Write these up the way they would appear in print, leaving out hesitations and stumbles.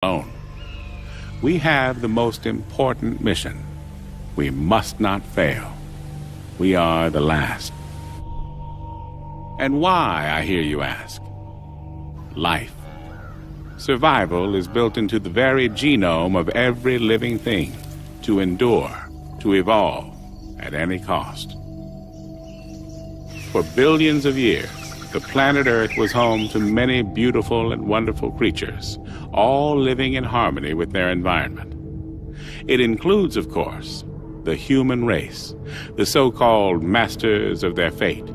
alone. We have the most important mission. We must not fail. We are the last. And why, I hear you ask? Life. Survival is built into the very genome of every living thing, to endure, to evolve, at any cost. For billions of years, the planet Earth was home to many beautiful and wonderful creatures, all living in harmony with their environment. It includes, of course, the human race, the so-called masters of their fate,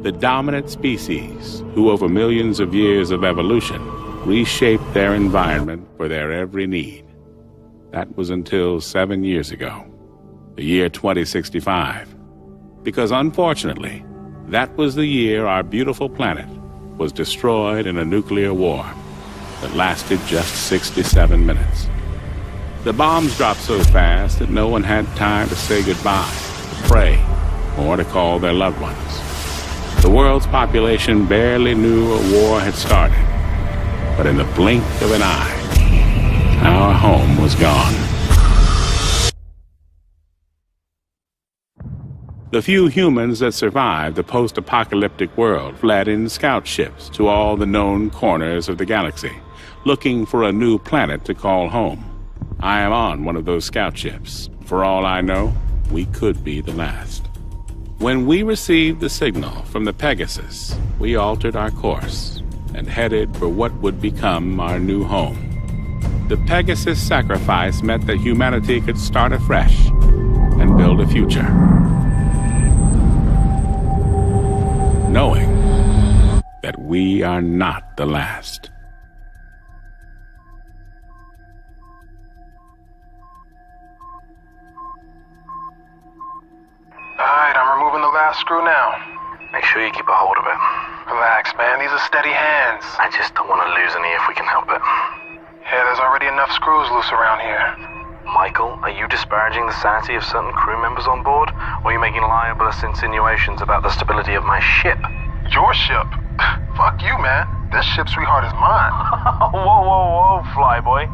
the dominant species who, over millions of years of evolution, reshaped their environment for their every need. That was until 7 years ago, the year 2065, because unfortunately, that was the year our beautiful planet was destroyed in a nuclear war that lasted just 67 minutes. The bombs dropped so fast that no one had time to say goodbye, to pray, or to call their loved ones. The world's population barely knew a war had started, but in the blink of an eye, our home was gone. The few humans that survived the post-apocalyptic world fled in scout ships to all the known corners of the galaxy, looking for a new planet to call home. I am on one of those scout ships. For all I know, we could be the last. When we received the signal from the Pegasus, we altered our course and headed for what would become our new home. The Pegasus sacrifice meant that humanity could start afresh and build a future, knowing that we are not the last. Alright, I'm removing the last screw now. Make sure you keep a hold of it. Relax, man. These are steady hands. I just don't want to lose any if we can help it. Yeah, there's already enough screws loose around here. Michael, are you disparaging the sanity of certain crew members on board? Or are you making libelous insinuations about the stability of my ship? Your ship? Fuck you, man. This ship, sweetheart, is mine. Whoa, flyboy.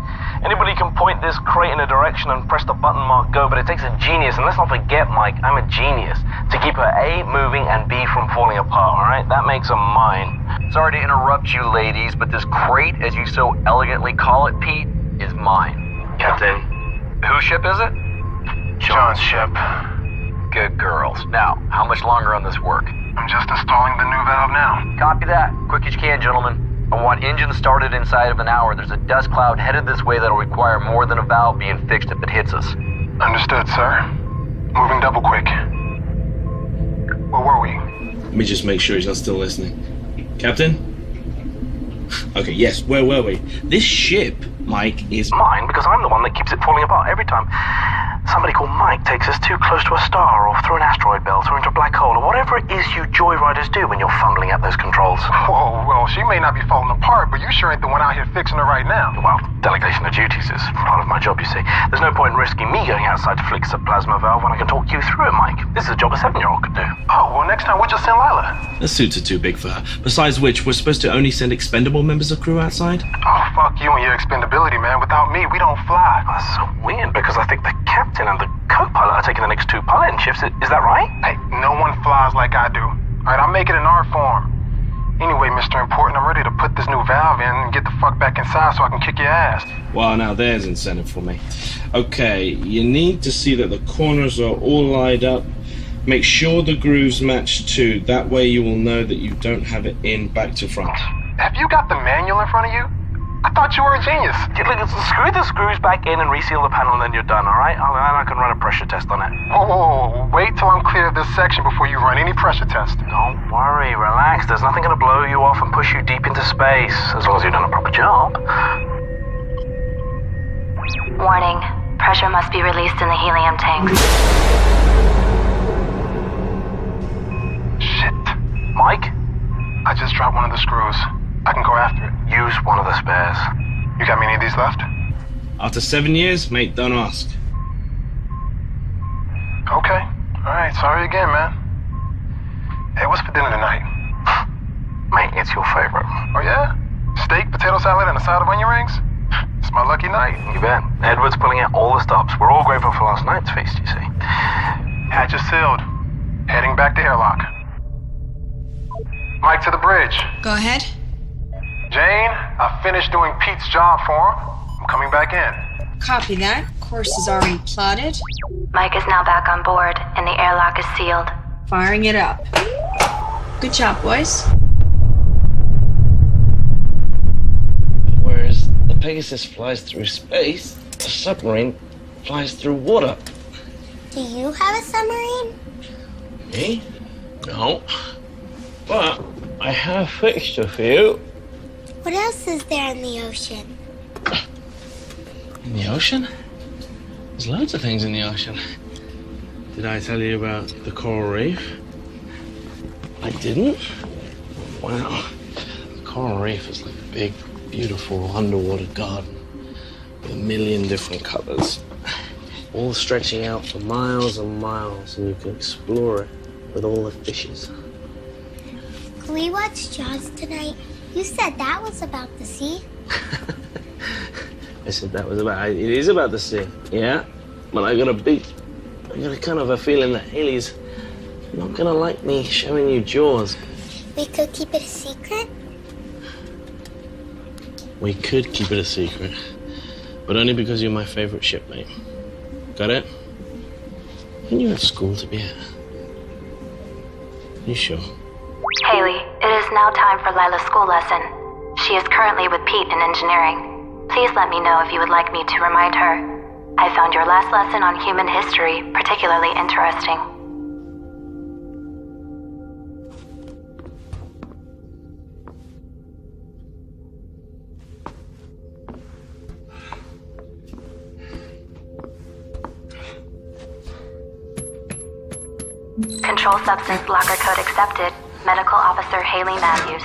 Anybody can point this crate in a direction and press the button marked go, but it takes a genius, and let's not forget, Mike, I'm a genius, to keep her A moving and B from falling apart, alright? That makes her mine. Sorry to interrupt you, ladies, but this crate, as you so elegantly call it, Pete, is mine. Captain. Whose ship is it? John's ship. Good girls. Now, how much longer on this work? I'm just installing the new valve now. Copy that. Quick as you can, gentlemen. I want engine started inside of an hour. There's a dust cloud headed this way that'll require more than a valve being fixed if it hits us. Understood, sir. Moving double quick. Where were we? Let me just make sure he's not still listening. Captain? Okay, yes, where were we? This ship, Mike, is Mine, because I'm the one that keeps it falling apart every time somebody called Mike takes us too close to a star or through an asteroid belt or into a black hole or whatever it is you joyriders do when you're fumbling at those controls. Whoa, well, she may not be falling apart, but you sure ain't the one out here fixing her right now. Well, delegation of duties is part of my job, you see. There's no point in risking me going outside to fix a plasma valve when I can talk you through it, Mike. This is a job a 7-year-old could do. Oh, well, next time we'll just send Lila. The suits are too big for her. Besides which, we're supposed to only send expendable members of crew outside? Oh, fuck you and your expendability, man. Without me, we don't fly. That's so weird, because I think the captain and the co-pilot are taking the next 2 piloting shifts. Is that right? Hey, no one flies like I do. Alright, I'll make it in art form. Anyway, Mr. Important, I'm ready to put this new valve in and get the fuck back inside so I can kick your ass. Well, now there's incentive for me. Okay, you need to see that the corners are all lined up. Make sure the grooves match too. That way you will know that you don't have it in back to front. Have you got the manual in front of you? I thought you were a genius. Screw the screws back in and reseal the panel and then you're done, alright? And I can run a pressure test on it. Whoa. Wait till I'm clear of this section before you run any pressure test. Don't worry, relax. There's nothing going to blow you off and push you deep into space, as long as you've done a proper job. Warning. Pressure must be released in the helium tanks. Shit. Mike? I just dropped one of the screws. I can go after it. Use one of the spares. You got many of these left? After 7 years, mate, don't ask. Okay. Alright, sorry again, man. Hey, what's for dinner tonight? Mate, it's your favorite. Oh, yeah? Steak, potato salad, and a side of onion rings? This my lucky night. You bet. Edward's pulling out all the stops. We're all grateful for last night's feast, you see. Hatch is sealed. Heading back to airlock. Mike to the bridge. Go ahead. Jane, I finished doing Pete's job for him. I'm coming back in. Copy that. Course is already plotted. Mike is now back on board, and the airlock is sealed. Firing it up. Good job, boys. Whereas the Pegasus flies through space, the submarine flies through water. Do you have a submarine? Me? No. But I have fixed a few. What else is there in the ocean? In the ocean? There's loads of things in the ocean. Did I tell you about the coral reef? I didn't? Wow. The coral reef is like a big, beautiful underwater garden with a million different colors, all stretching out for miles and miles, and you can explore it with all the fishes. Can we watch Jaws tonight? You said that was about the sea. I said that was about, it is about the sea, yeah? But I got a kind of a feeling that Haley's not gonna like me showing you Jaws. We could keep it a secret? We could keep it a secret, but only because you're my favorite shipmate. Got it? And you have school to be at. You sure? Haley, it is now time for Lila's school lesson. She is currently with Pete in engineering. Please let me know if you would like me to remind her. I found your last lesson on human history particularly interesting. Control substance blocker code accepted. Medical Officer Haley Matthews.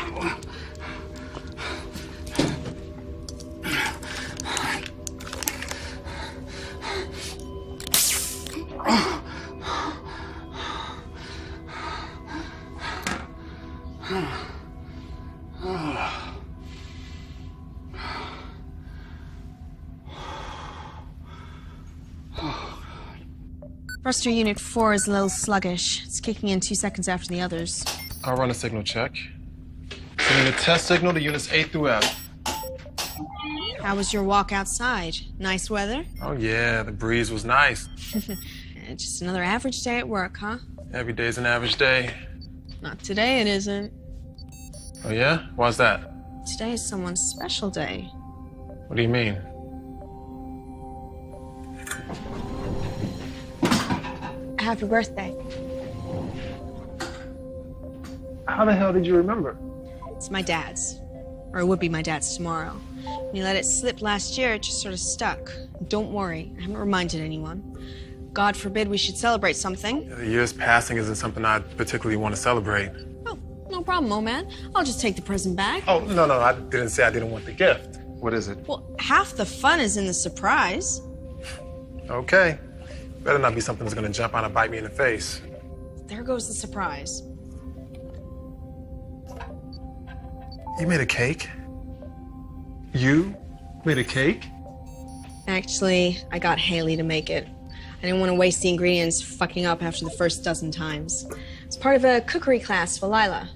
Thruster Unit 4 is a little sluggish. It's kicking in 2 seconds after the others. I'll run a signal check. Sending a test signal to units A through F. How was your walk outside? Nice weather? Oh yeah, the breeze was nice. Just another average day at work, huh? Every day's an average day. Not today, it isn't. Oh yeah? Why's that? Today is someone's special day. What do you mean? Happy birthday. How the hell did you remember? It's my dad's. Or it would be my dad's tomorrow. When you let it slip last year, it just sort of stuck. Don't worry, I haven't reminded anyone. God forbid we should celebrate something. The years passing isn't something I particularly want to celebrate. Oh, no problem, old man. I'll just take the present back. Oh, no, I didn't say I didn't want the gift. What is it? Well, half the fun is in the surprise. Okay. Better not be something that's gonna jump out and bite me in the face. There goes the surprise. You made a cake? You made a cake? Actually, I got Haley to make it. I didn't want to waste the ingredients fucking up after the first dozen times. It's part of a cookery class for Lila.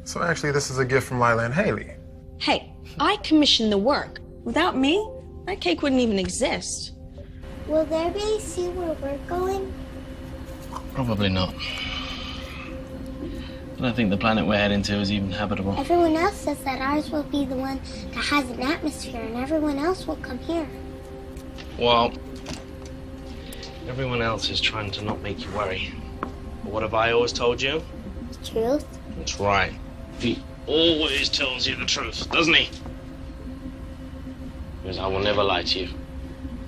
So actually, this is a gift from Lila and Haley. Hey, I commissioned the work. Without me, that cake wouldn't even exist. Will everybody see where we're going? Probably not. I don't think the planet we're heading to is even habitable. Everyone else says that ours will be the one that has an atmosphere and everyone else will come here. Well, everyone else is trying to not make you worry. But what have I always told you? The truth? That's right. He always tells you the truth, doesn't he? Because I will never lie to you.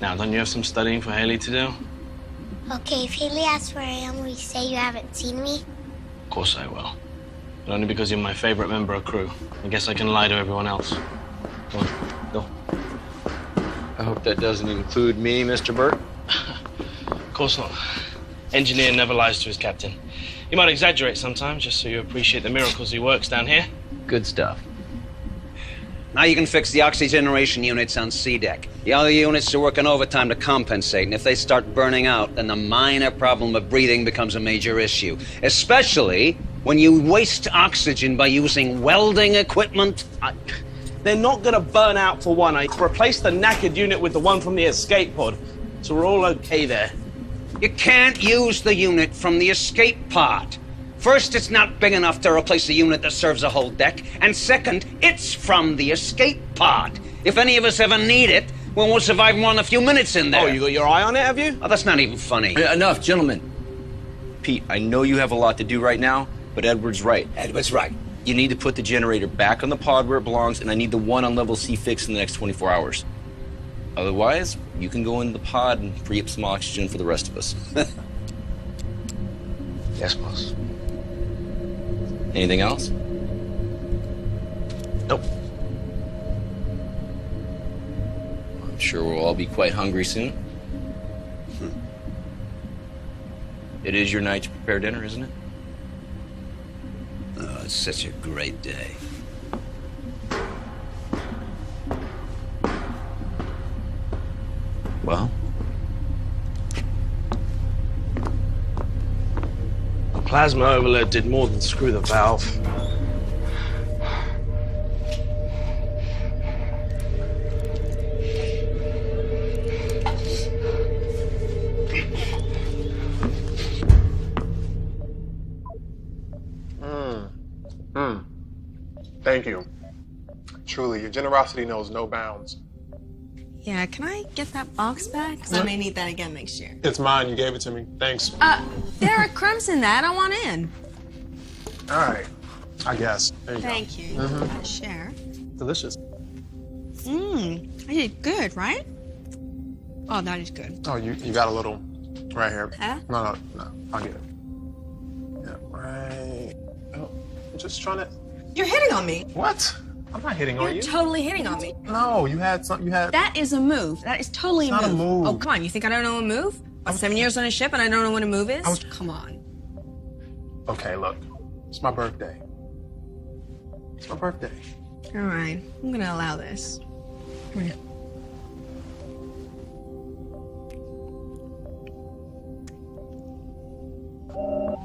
Now, don't you have some studying for Haley to do? Okay, if Haley asks where I am, will you say you haven't seen me? Of course I will. But only because you're my favorite member of crew. I guess I can lie to everyone else. Go on, go. I hope that doesn't include me, Mr. Burt. Of course not. Engineer never lies to his captain. He might exaggerate sometimes, just so you appreciate the miracles he works down here. Good stuff. Now you can fix the oxygeneration units on C deck. The other units are working overtime to compensate, and if they start burning out, then the minor problem of breathing becomes a major issue. Especially when you waste oxygen by using welding equipment. They're not gonna burn out for one. I replaced the knackered unit with the one from the escape pod, so we're all okay there. You can't use the unit from the escape pod. First, it's not big enough to replace a unit that serves a whole deck, and second, it's from the escape pod. If any of us ever need it, we won't survive more than a few minutes in there. Oh, you got your eye on it, have you? Oh, that's not even funny. Enough, gentlemen. Pete, I know you have a lot to do right now, but Edward's right. Edward's right. You need to put the generator back on the pod where it belongs, and I need the one on level C fixed in the next 24 hours. Otherwise, you can go in the pod and free up some oxygen for the rest of us. Yes, boss. Anything else? Nope. I'm sure we'll all be quite hungry soon. It is your night to prepare dinner, isn't it? Oh, it's such a great day. Well? The plasma overload did more than screw the valve. Thank you. Truly, your generosity knows no bounds. Yeah, can I get that box back? Because I may need that again next year. It's mine. You gave it to me. Thanks. There are crumbs in that. I want in. All right. I guess. There you Thank you. Mhm. Share. go. Delicious. I did good, right? Oh, that is good. Oh, you got a little right here. Huh? No, I'll get it. Yeah, right. Oh, I'm just trying to. You're hitting on me. What? I'm not hitting on You're you. totally hitting on me. No, you had something. You had. That is a move. That is totally It's not a move. Oh, come on. You think I don't know a move? I'm 7 years on a ship and I don't know what a move is? Come on. Okay, look. It's my birthday. It's my birthday. All right. I'm going to allow this. Come here. Are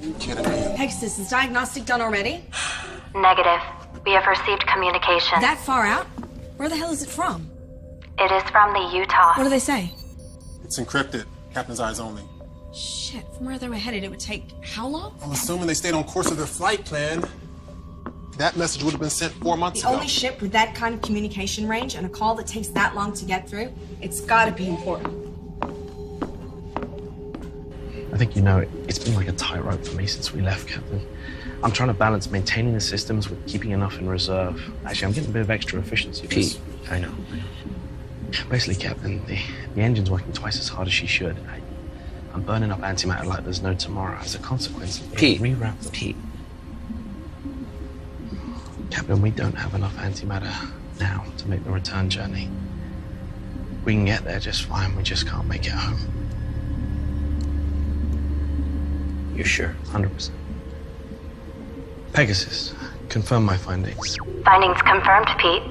you kidding me? Pegasus, is diagnostic done already? Negative. We have received communication. That far out? Where the hell is it from? It is from the Utah. What do they say? It's encrypted. Captain's eyes only. Shit, from where they were headed, it would take how long? I'm assuming they stayed on course of their flight plan. That message would have been sent 4 months The ago. only ship with that kind of communication range and a call that takes that long to get through, it's gotta be important. I think you know it's been like a tightrope for me since we left, Captain. I'm trying to balance maintaining the systems with keeping enough in reserve. Actually, I'm getting a bit of extra efficiency. Pete, I know. Basically, Captain, the engine's working twice as hard as she should. I'm burning up antimatter like there's no tomorrow. As a consequence, Pete, reroute. Pete. Captain, we don't have enough antimatter now to make the return journey. We can get there just fine. We just can't make it home. You're sure? 100%. Pegasus, confirm my findings. Findings confirmed, Pete.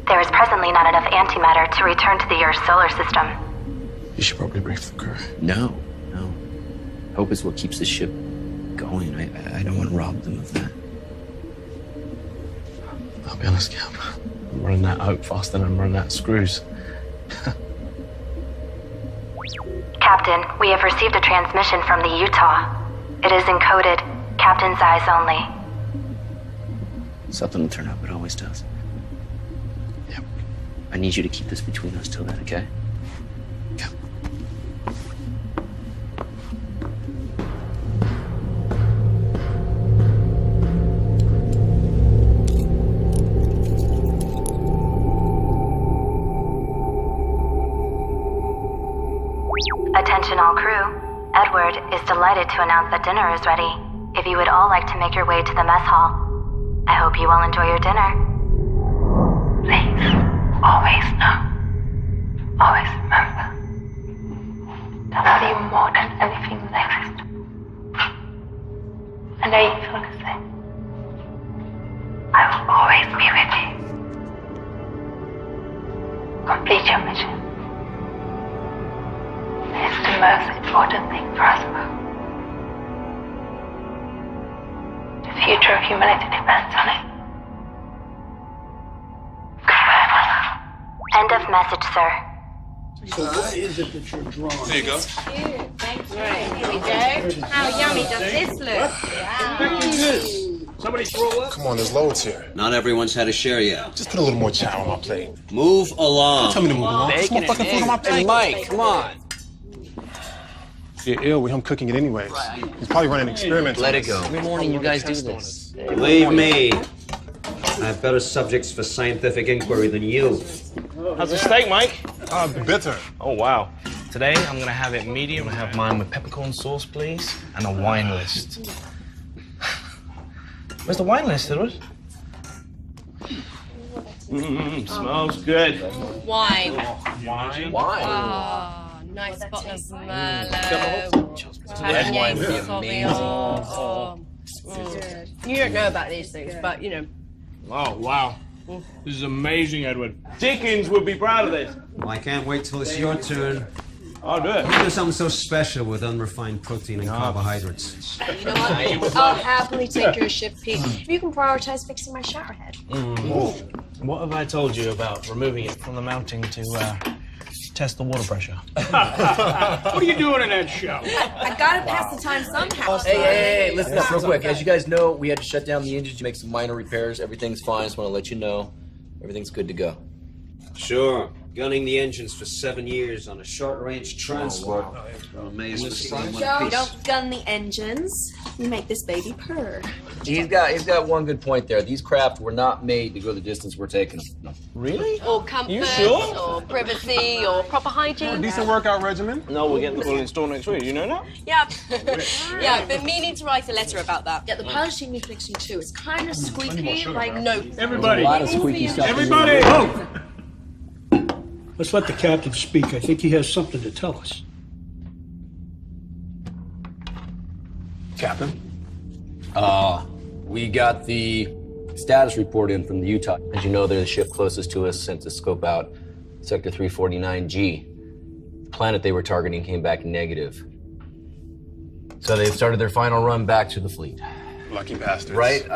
There is presently not enough antimatter to return to the Earth solar system. You should probably brief the crew. No. Hope is what keeps the ship going. I don't want to rob them of that. I'll be honest, Cap. I'm running that hope faster than I'm running that screws. Captain, we have received a transmission from the Utah. It is encoded. Captain's eyes only. Something will turn up. It always does. Yep. I need you to keep this between us till then, okay? Yep. Attention all crew. Edward is delighted to announce that dinner is ready. If you would all like to make your way to the mess hall, I hope you all enjoy your dinner. Please, always know, always remember that I love you more than anything that exists. And I even want to say, I will always be with you. Complete your mission. It's the most important thing for us both. The future of humanity depends on it. End of message, sir. So what is it that you're drawing? There you go. Cute. Thank you. Right, here we go. How yummy does this look? Wow. Somebody throw up? Come on, there's loads here. Not everyone's had a share yet. Just put a little more chow on my plate. Move along. Don't tell me to move along. There's more fucking food on my plate. Hey, Mike, come on. You're ill with him cooking it anyways. He's probably running experiments. Let it go. Every morning you guys do this. Believe me, I have better subjects for scientific inquiry than you. How's the steak, Mike? Bitter. Oh, wow. Today, I'm gonna have it medium. I have mine with peppercorn sauce, please, and a wine list. Where's the wine list, Edward? Smells good. Wine. Wine? Oh, nice bottle of Merlot. Red wine would be Sauvignon. You don't know about these things, but you know. Oh, wow. This is amazing, Edward. Dickens would be proud of this. Well, I can't wait till it's your turn. I'll do it. There's something so special with unrefined protein and carbohydrates. You know what? I'll happily take your shift, Pete. If you can prioritize fixing my shower head. What have I told you about removing it from the mounting to test the water pressure? What are you doing in that show? I gotta pass the time somehow. Hey, listen up real quick. As you guys know, we had to shut down the engines to make some minor repairs. Everything's fine. Just want to let you know. Everything's good to go. Sure. Gunning the engines for 7 years on a short-range transport. I'm amazed to see one You piece. don't gun the engines. You make this baby purr. He's got one good point there. These craft were not made to go the distance we're taking them. Really? Or comfort, You sure? or privacy, or proper hygiene. Decent workout regimen. No, we're getting the full install next week. You know that? Yeah. Yeah, I've been meaning to write a letter about that. Yeah, the polishing needs fixing too. It's kind of squeaky, like no. Everybody. A lot of squeaky stuff. Everybody. Oh. Let's let the captain speak. I think he has something to tell us. Captain? We got the status report in from the Utah. As you know, they're the ship closest to us, sent to scope out Sector 349G. The planet they were targeting came back negative. So they've started their final run back to the fleet. Lucky bastards. Right?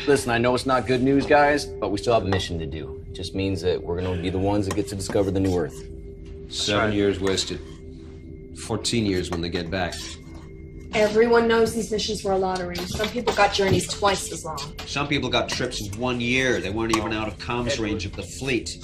Listen, I know it's not good news, guys, but we still have a mission to do. It just means that we're going to be the ones that get to discover the new Earth. 7 years wasted. 14 years when they get back. Everyone knows these missions were a lottery. Some people got journeys twice as long. Some people got trips of 1 year. They weren't even out of comms range of the fleet.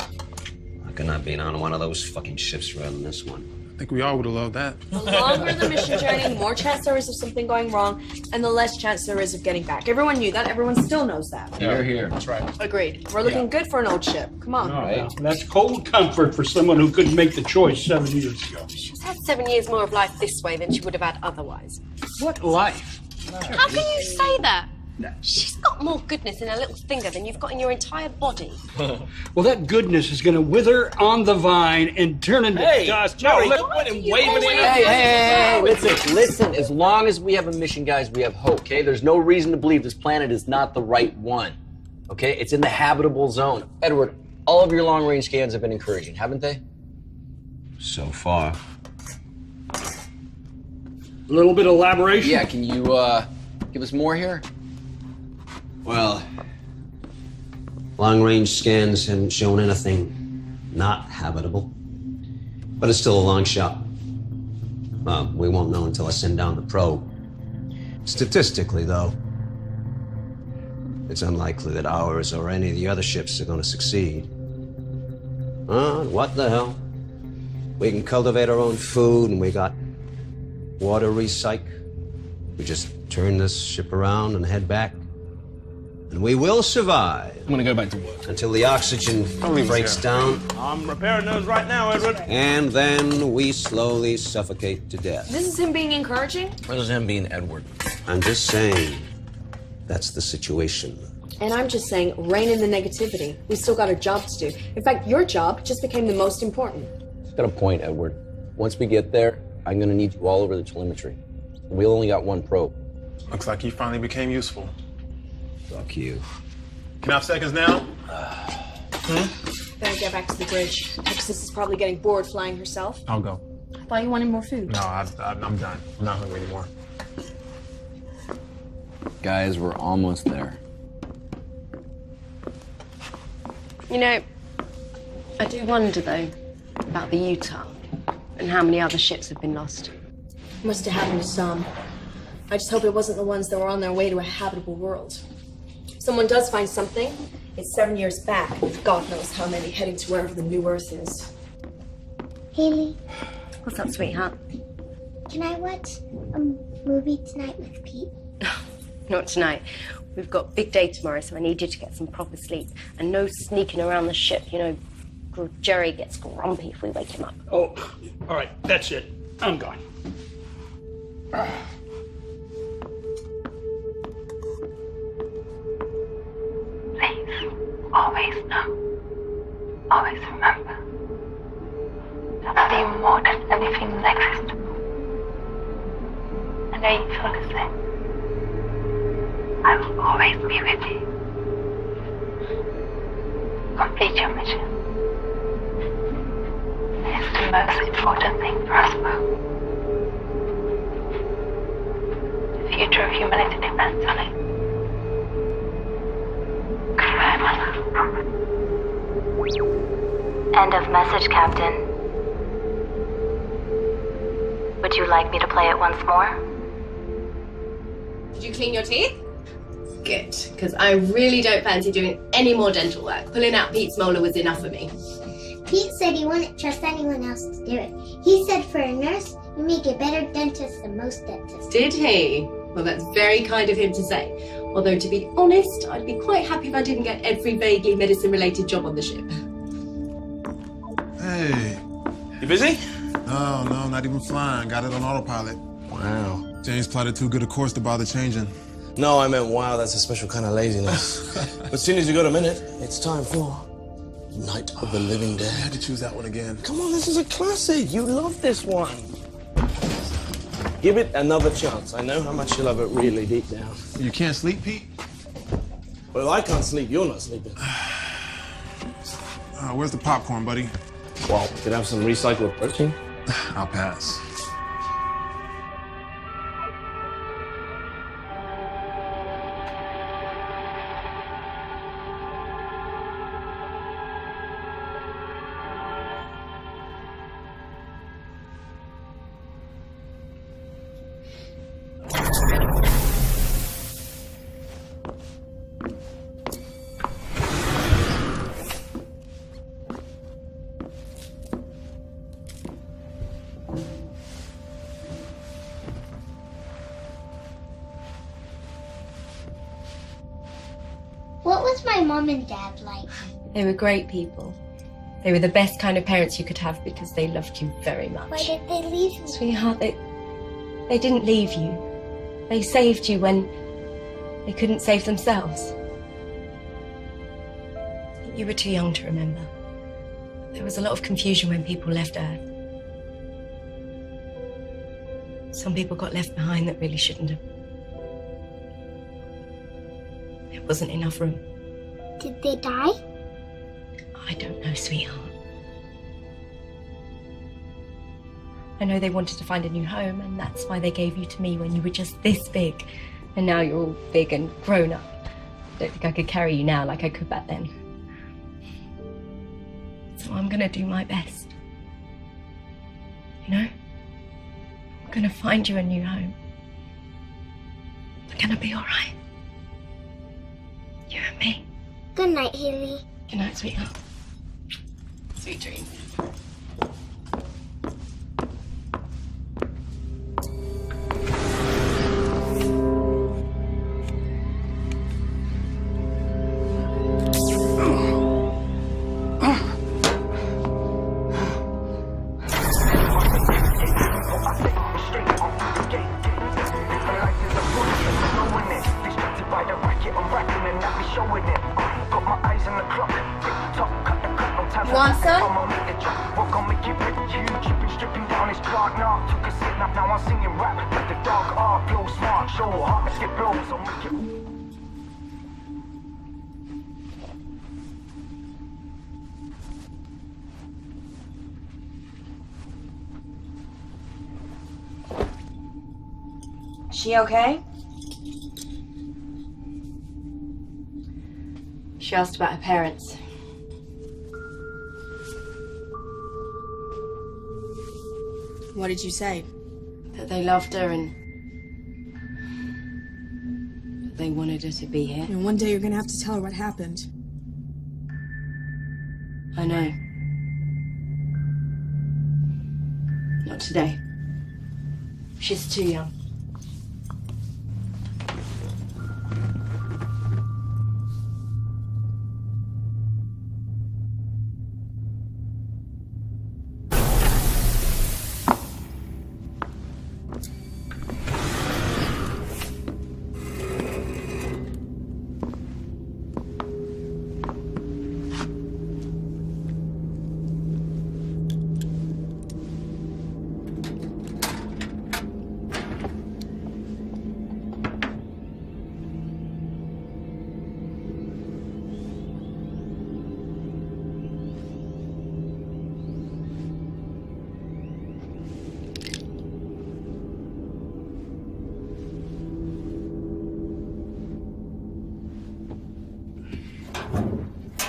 I could not be on one of those fucking ships rather than this one. I think we all would have loved that. The longer the mission journey, the more chance there is of something going wrong, and the less chance there is of getting back. Everyone knew that. Everyone still knows that. Here. That's right. Agreed. We're looking good for an old ship. Come on. Right. That's cold comfort for someone who couldn't make the choice 7 years ago. She's had 7 years more of life this way than she would have had otherwise. What life? How can you say that? She's got more goodness in her little finger than you've got in your entire body. Well, that goodness is going to wither on the vine and turn into dust. Jerry, look at him waving in. Hey, listen. As long as we have a mission, guys, we have hope, okay? There's no reason to believe this planet is not the right one, okay? It's in the habitable zone. Edward, all of your long-range scans have been encouraging, haven't they? So far. A little bit of elaboration? Yeah, can you give us more here? Well, long-range scans haven't shown anything not habitable. But it's still a long shot. Well, we won't know until I send down the probe. Statistically, though, it's unlikely that ours or any of the other ships are going to succeed. What the hell? We can cultivate our own food, and we got water recyc. We just turn this ship around and head back. And we will survive. I'm gonna go back to work. Until the oxygen breaks down. I'm repairing those right now, Edward. And then we slowly suffocate to death. This is him being encouraging? This is him being Edward. I'm just saying, that's the situation. And I'm just saying, rein in the negativity. We still got a job to do. In fact, your job just became the most important. Got a point, Edward. Once we get there, I'm gonna need you all over the telemetry. We only got one probe. Looks like he finally became useful. Fuck you. Can I have seconds now? Better get back to the bridge. Texas is probably getting bored flying herself. I'll go. I thought you wanted more food. No, I'm done. I'm not hungry anymore. Guys, we're almost there. You know, I do wonder, though, about the Utah and how many other ships have been lost. Must have happened to some. I just hope it wasn't the ones that were on their way to a habitable world. If someone does find something, it's 7 years back. God knows how many heading to wherever the new Earth is. Haley, What's up, sweetheart? can I watch a movie tonight with Pete? Not tonight. We've got a big day tomorrow, so I need you to get some proper sleep. And no sneaking around the ship. You know, Jerry gets grumpy if we wake him up. Oh, all right, that's it. I'm gone. Please, always know, always remember that I love you more than anything that exists. I know you feel the same. I will always be with you. Complete your mission. It's the most important thing for us both. The future of humanity depends on it. Goodbye, my love. End of message, Captain. Would you like me to play it once more? Did you clean your teeth? Good, because I really don't fancy doing any more dental work. Pulling out Pete's molar was enough for me. Pete said he wouldn't trust anyone else to do it. He said for a nurse, you make a better dentist than most dentists. Did he? Well, that's very kind of him to say. Although, to be honest, I'd be quite happy if I didn't get every vaguely medicine-related job on the ship. Hey. You busy? No, not even flying. Got it on autopilot. Wow. James plotted too good a course to bother changing. No, I meant wow, that's a special kind of laziness. But as soon as you got a minute, it's time for Night of the Living Dead. I had to choose that one again. Come on, this is a classic. You love this one. Give it another chance. I know how much you love it really deep down. You can't sleep, Pete? Well, if I can't sleep, you're not sleeping. Where's the popcorn, buddy? Well, we could have some recycled protein. I'll pass. What was my mom and dad like? They were great people. They were the best kind of parents you could have because they loved you very much. Why did they leave me? Sweetheart, they didn't leave you. They saved you when they couldn't save themselves. You were too young to remember. There was a lot of confusion when people left Earth. Some people got left behind that really shouldn't have. There wasn't enough room. Did they die? I don't know, sweetheart. I know they wanted to find a new home, and that's why they gave you to me when you were just this big. And now you're all big and grown up. I don't think I could carry you now like I could back then. So I'm gonna do my best. You know? I'm gonna find you a new home. We're gonna be all right. You and me. Good night, Haley. Good night, sweetheart. Sweet dreams. You want some? She okay? She asked about her parents. What did you say? That they loved her and that they wanted her to be here. And one day you're gonna have to tell her what happened. I know. Not today. She's too young.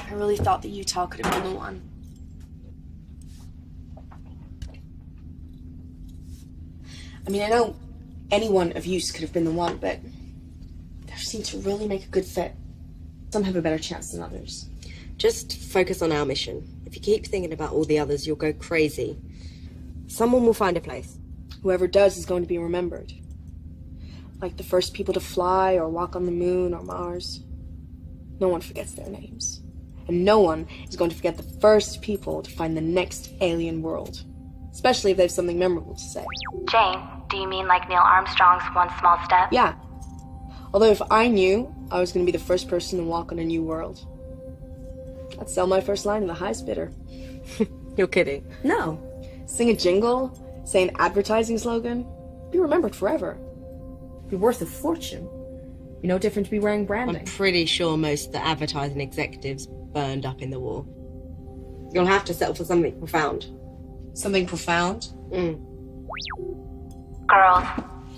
I really thought that Utah could have been the one. I mean, I know any one of you could have been the one, but they seem to really make a good fit. Some have a better chance than others. Just focus on our mission. If you keep thinking about all the others, you'll go crazy. Someone will find a place. Whoever does is going to be remembered. Like the first people to fly or walk on the moon or Mars. No one forgets their names. And no one is going to forget the first people to find the next alien world. Especially if they have something memorable to say. Jane, do you mean like Neil Armstrong's one small step? Yeah. Although if I knew I was going to be the first person to walk on a new world, I'd sell my first line in the highest bidder. You're kidding. No. Sing a jingle, say an advertising slogan, be remembered forever. Be worth a fortune. Be no different to be wearing branding. I'm pretty sure most of the advertising executives burned up in the war. You'll have to settle for something profound. Something profound? Girls,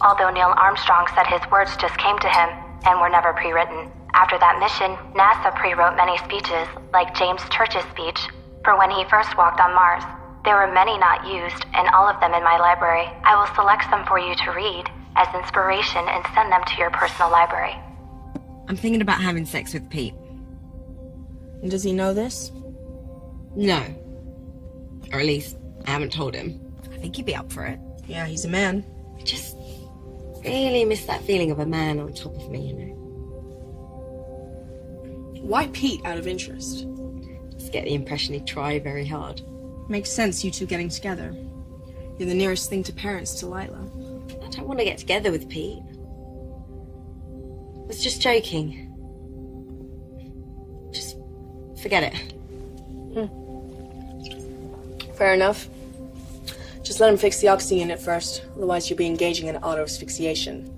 although Neil Armstrong said his words just came to him and were never pre-written, after that mission, NASA pre-wrote many speeches, like James Church's speech, for when he first walked on Mars. There were many not used, and all of them in my library. I will select some for you to read as inspiration and send them to your personal library. I'm thinking about having sex with Pete. And does he know this? No. Or at least, I haven't told him. I think he'd be up for it. Yeah, he's a man. I just really miss that feeling of a man on top of me, you know. Why Pete, out of interest? Just get the impression he'd try very hard. Makes sense, you two getting together. You're the nearest thing to parents to Lila. I don't want to get together with Pete. I was just joking. Just forget it. Fair enough. Just let him fix the oxygen unit first, otherwise you'll be engaging in auto-asphyxiation.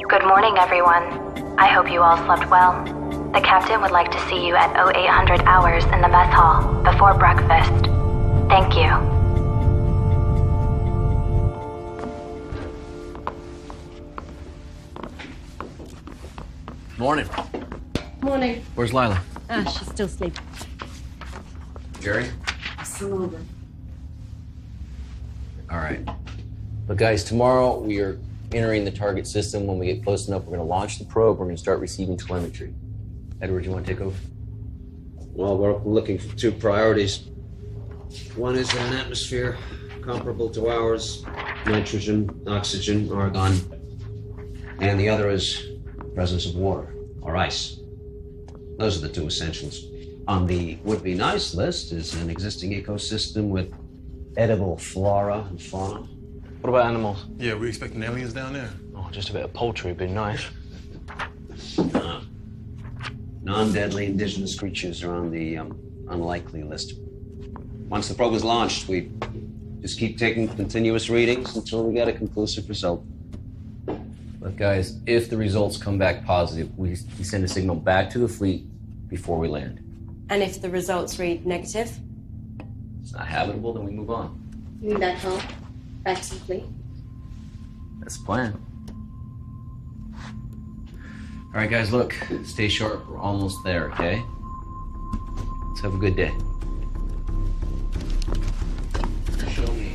Good morning, everyone. I hope you all slept well. The captain would like to see you at 0800 hours in the mess hall before breakfast. Thank you. Morning. Morning. Where's Lila? She's still sleeping. Jerry? Still over. All right. But guys, tomorrow we are entering the target system. When we get close enough, we're going to launch the probe. We're going to start receiving telemetry. Edward, you want to take over? Well, we're looking for two priorities. One is an atmosphere comparable to ours, nitrogen, oxygen, argon. And the other is presence of water or ice. Those are the two essentials. On the would-be nice list is an existing ecosystem with edible flora and fauna. What about animals? Yeah, we expecting aliens down there. Oh, just a bit of poultry would be nice. Non-deadly indigenous creatures are on the unlikely list. Once the probe is launched, we just keep taking continuous readings until we get a conclusive result. But guys, if the results come back positive, we send a signal back to the fleet before we land. And if the results read negative? It's not habitable, then we move on. You mean back home? Back to the fleet? That's the plan. All right, guys, look, stay sharp. We're almost there, okay? Let's have a good day. Show me.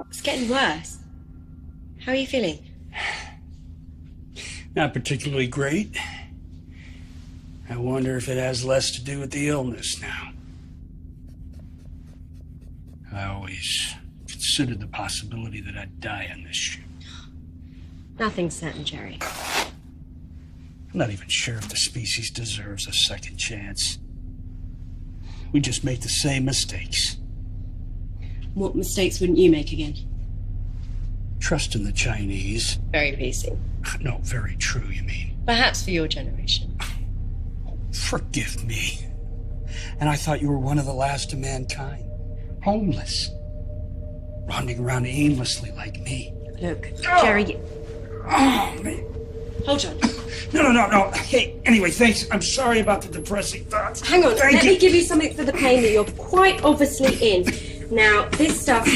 It's getting worse. How are you feeling? Not particularly great. I wonder if it has less to do with the illness now. I always considered the possibility that I'd die on this ship. Nothing's certain, Jerry. I'm not even sure if the species deserves a second chance. We just make the same mistakes. What mistakes wouldn't you make again? Trust in the Chinese. Very PC. No, very true, you mean. Perhaps for your generation. Forgive me. And I thought you were one of the last of mankind. Homeless. Wandering around aimlessly like me. Look, Jerry... Oh, man. Hold on. No. Hey, anyway, thanks. I'm sorry about the depressing thoughts. Hang on, Thank let you. me give you something for the pain that you're quite obviously in. Now, this stuff...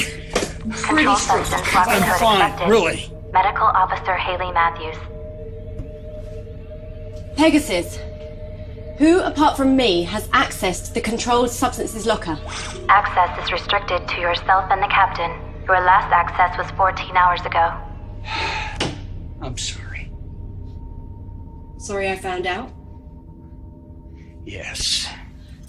Control substance lock I'm code fine, accepted. really. Medical Officer Haley Matthews. Pegasus. Who, apart from me, has access to the controlled substances locker? Access is restricted to yourself and the captain. Your last access was 14 hours ago. I'm sorry. Sorry I found out? Yes.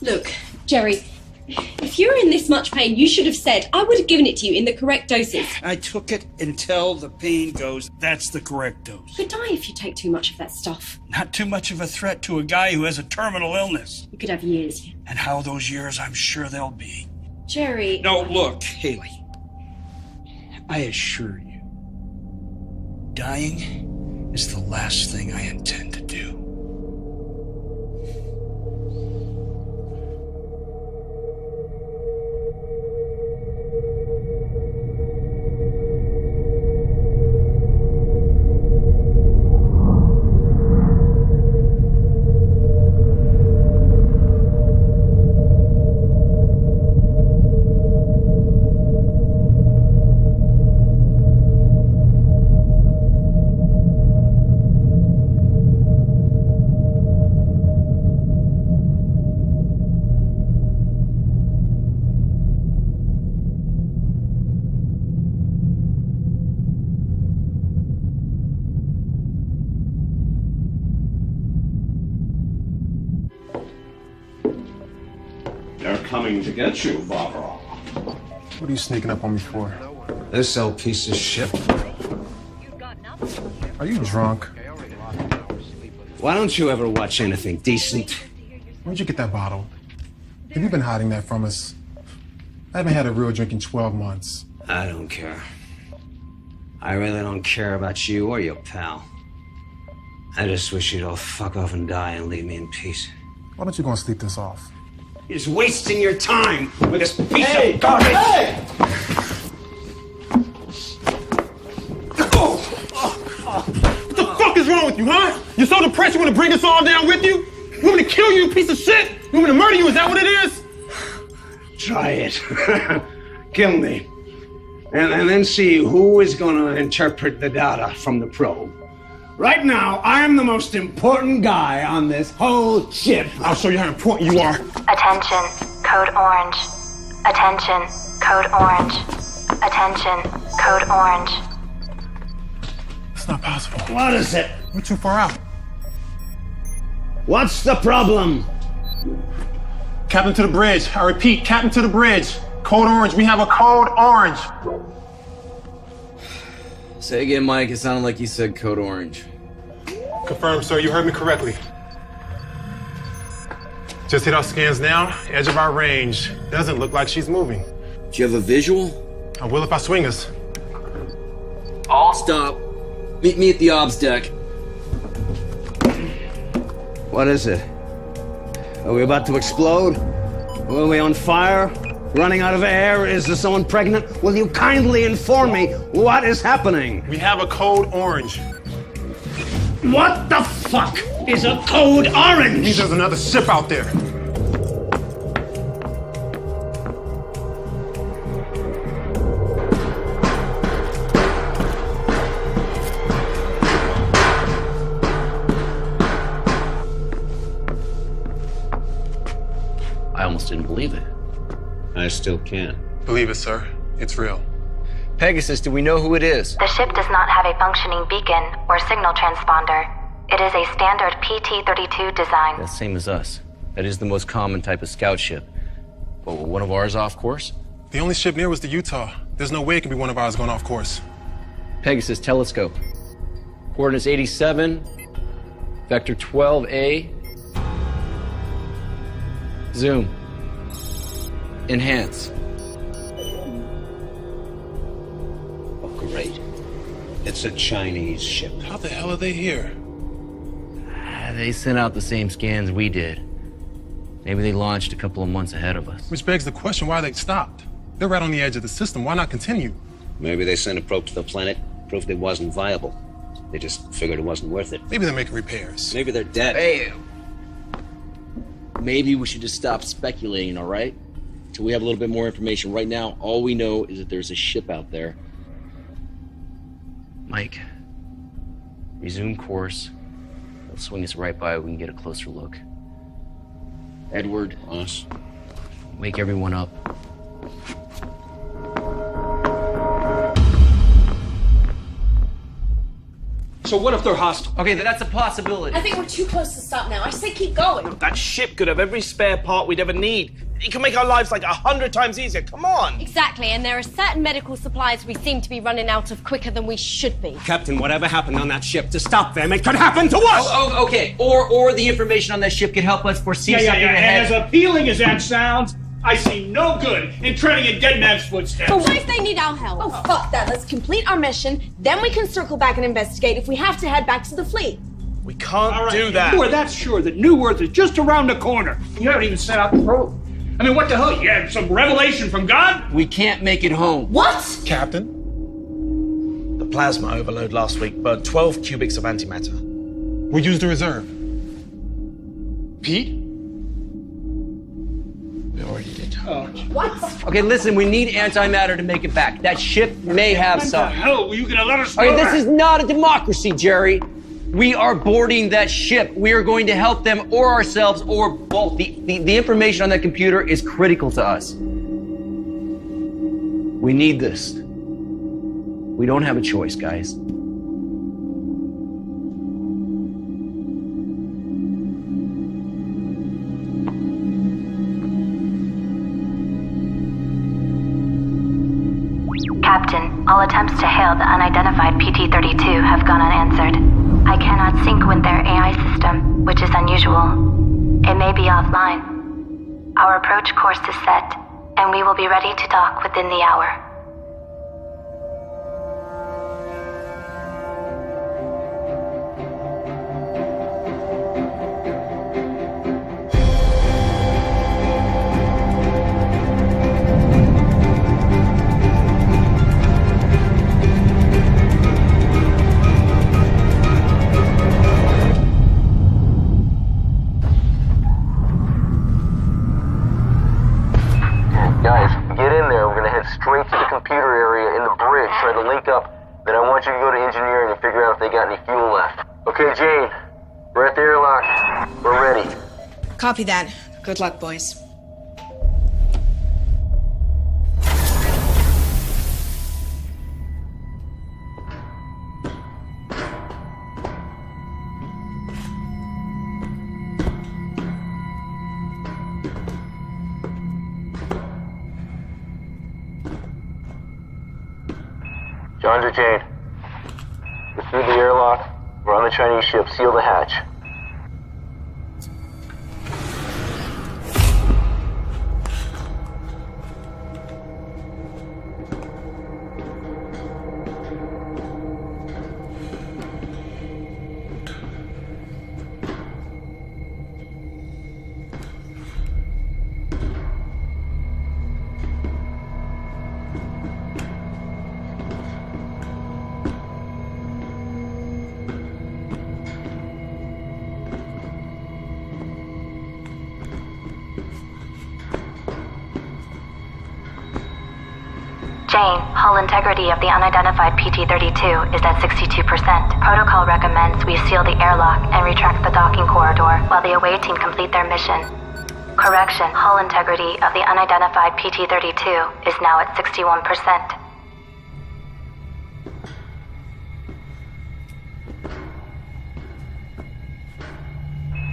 Look, Jerry, if you're in this much pain, you should have said. I would have given it to you in the correct doses. I took it until the pain goes. That's the correct dose. You could die if you take too much of that stuff. Not too much of a threat to a guy who has a terminal illness. You could have years. And how those years, I'm sure they'll be. Jerry... No, look, Haley. I assure you, dying is the last thing I intend to do. coming to get you, Barbara. What are you sneaking up on me for? This old piece of shit. Are you drunk? Why don't you ever watch anything decent? Where'd you get that bottle? Have you been hiding that from us? I haven't had a real drink in 12 months. I don't care. I really don't care about you or your pal. I just wish you'd all fuck off and die and leave me in peace. Why don't you go and sleep this off? You're just wasting your time with this piece of garbage. Hey! What the fuck is wrong with you, huh? You're so depressed you want to bring us all down with you? You want me to kill you, you piece of shit? You want me to murder you? Is that what it is? Try it. Kill me. And then see who is going to interpret the data from the probe. Right now, I am the most important guy on this whole ship. I'll show you how important you are. Attention, code orange. Attention, code orange. Attention, code orange. It's not possible. What is it? We're too far out. What's the problem? Captain to the bridge. I repeat, Captain to the bridge. Code orange. We have a code orange. Say again, Mike. It sounded like you said code orange. Confirmed, sir. You heard me correctly. Just hit our scans now. Edge of our range. Doesn't look like she's moving. Do you have a visual? I will if I swing us. All stop. Meet me at the obs deck. What is it? Are we about to explode? Are we on fire? Running out of air? Is there someone pregnant? Will you kindly inform me what is happening? We have a code orange. What the fuck is a code orange? It means there's another ship out there. I almost didn't believe it. I still can't. Believe it, sir. It's real. Pegasus, do we know who it is? The ship does not have a functioning beacon or signal transponder. It is a standard PT-32 design. That's same as us. That is the most common type of scout ship. Well, one of ours off course? The only ship near was the Utah. There's no way it can be one of ours going off course. Pegasus telescope. Coordinates 87, vector 12A. Zoom. Enhance. Oh, great. It's a Chinese ship. How the hell are they here? They sent out the same scans we did. Maybe they launched a couple of months ahead of us. Which begs the question why they stopped. They're right on the edge of the system. Why not continue? Maybe they sent a probe to the planet, proved it wasn't viable. They just figured it wasn't worth it. Maybe they're making repairs. Maybe they're dead. Hey, maybe we should just stop speculating, all right? Till we have a little bit more information. Right now, all we know is that there's a ship out there. Mike, resume course. They'll swing us right by. We can get a closer look. Edward, us. Wake everyone up. So what if they're hostile? Okay, that's a possibility. I think we're too close to stop now. I say keep going. That ship could have every spare part we'd ever need. It can make our lives like 100 times easier. Come on. Exactly, and there are certain medical supplies we seem to be running out of quicker than we should be. Captain, whatever happened on that ship, to stop them, it could happen to us! Oh, okay. Or the information on that ship could help us foresee something ahead. And as appealing as that sounds, I see no good in treading in dead man's footsteps. But what if they need our help? Oh, fuck that. Let's complete our mission, then we can circle back and investigate if we have to head back to the fleet. We can't do that. You are that sure that New Earth is just around the corner. You haven't even set out the probe. I mean, what the hell? You had some revelation from God? We can't make it home. What? Captain? The plasma overload last week burned 12 cubics of antimatter. We used the reserve. Pete? We already did. What? Okay, listen, we need antimatter to make it back. That ship may have some. What the hell? Were you gonna let us know Okay, this that? is not a democracy, Jerry. We are boarding that ship. We are going to help them or ourselves or both. The information on that computer is critical to us. We need this. We don't have a choice, guys. All attempts to hail the unidentified PT-32 have gone unanswered. I cannot sync with their AI system, which is unusual. It may be offline. Our approach course is set, and we will be ready to dock within the hour. Guys, get in there. We're gonna head straight to the computer area in the bridge, try to link up. Then I want you to go to engineering and figure out if they got any fuel left. Okay, Jane, we're at the airlock. We're ready. Copy that. Good luck, boys. John to Jane. We're through the airlock. We're on the Chinese ship. Seal the hatch. Jane, hull integrity of the unidentified PT-32 is at 62%. Protocol recommends we seal the airlock and retract the docking corridor while the away team complete their mission. Correction, hull integrity of the unidentified PT-32 is now at 61%.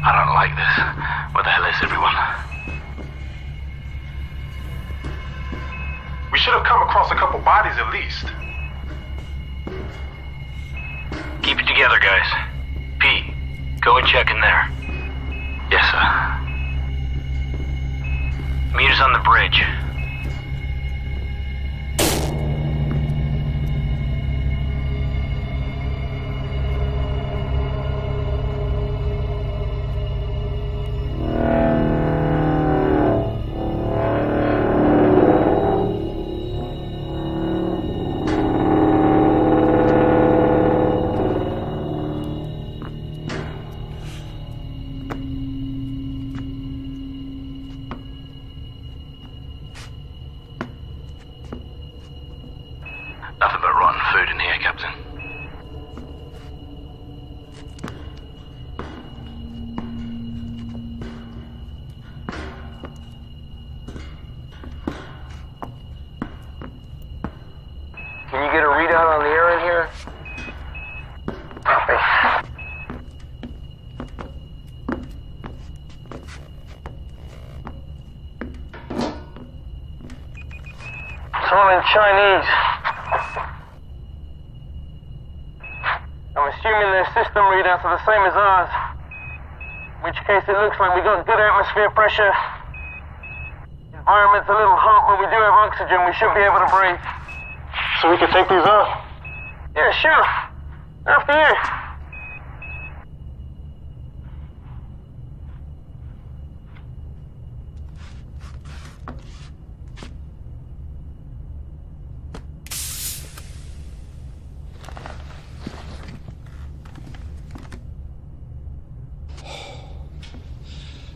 I don't like this. Where the hell is everyone? We should have come across a couple bodies at least. Keep it together, guys. Pete, go and check in there. Yes, sir. Meet us on the bridge. Nothing but rotten food in here, Captain. Can you get a readout on the air in here? Copy. It's all in Chinese. I'm assuming their system readouts are the same as ours. In which case it looks like we got good atmosphere pressure. Environment's a little hot, but we do have oxygen. We should be able to breathe. So we can take these off? Yeah, sure. After you.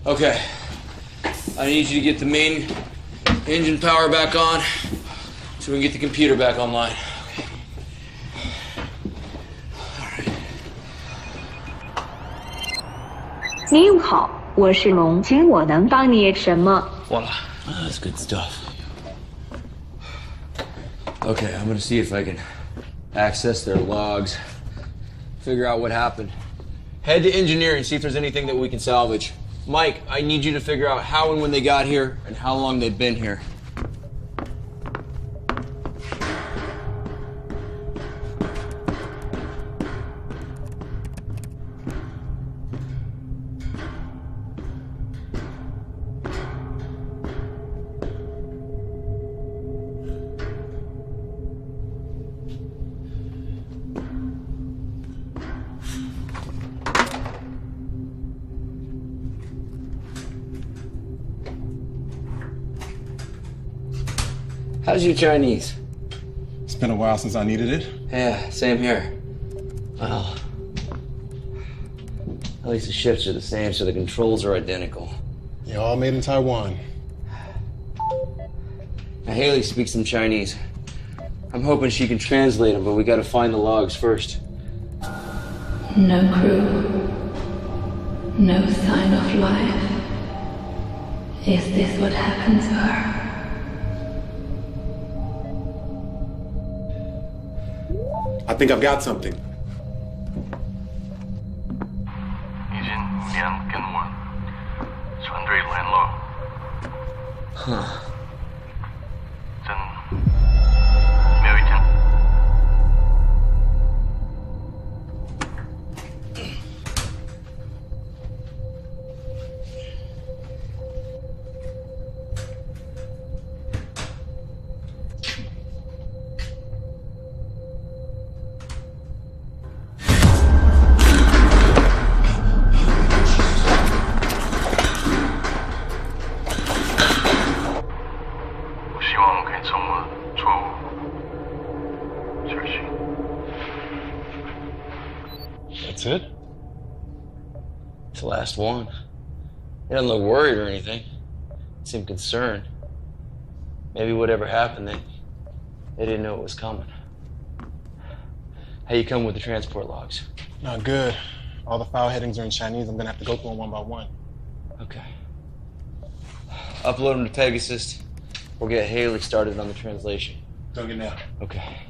Okay. I need you to get the main engine power back on so we can get the computer back online. Okay. 您好，我是龙，请我能帮你什么？ Voila. That's good stuff. Okay, I'm gonna see if I can access their logs, figure out what happened. Head to engineering, see if there's anything that we can salvage. Mike, I need you to figure out how and when they got here and how long they've been here. How's your Chinese? It's been a while since I needed it. Yeah, same here. Well, at least the shifts are the same, so the controls are identical. You're all made in Taiwan. Now, Haley speaks some Chinese. I'm hoping she can translate them, but we gotta find the logs first. No crew. No sign of life. Is this what happened to her? I think I've got something. 已经2更完，船队联络。真没有一天。That's it? It's the last one. He doesn't look worried or anything. He seemed concerned. Maybe whatever happened, they didn't know it was coming. How you come with the transport logs? Not good. All the file headings are in Chinese. I'm gonna have to go through them one by one. Okay. Upload them to Pegasus. We'll get Haley started on the translation. Doing it now. Okay.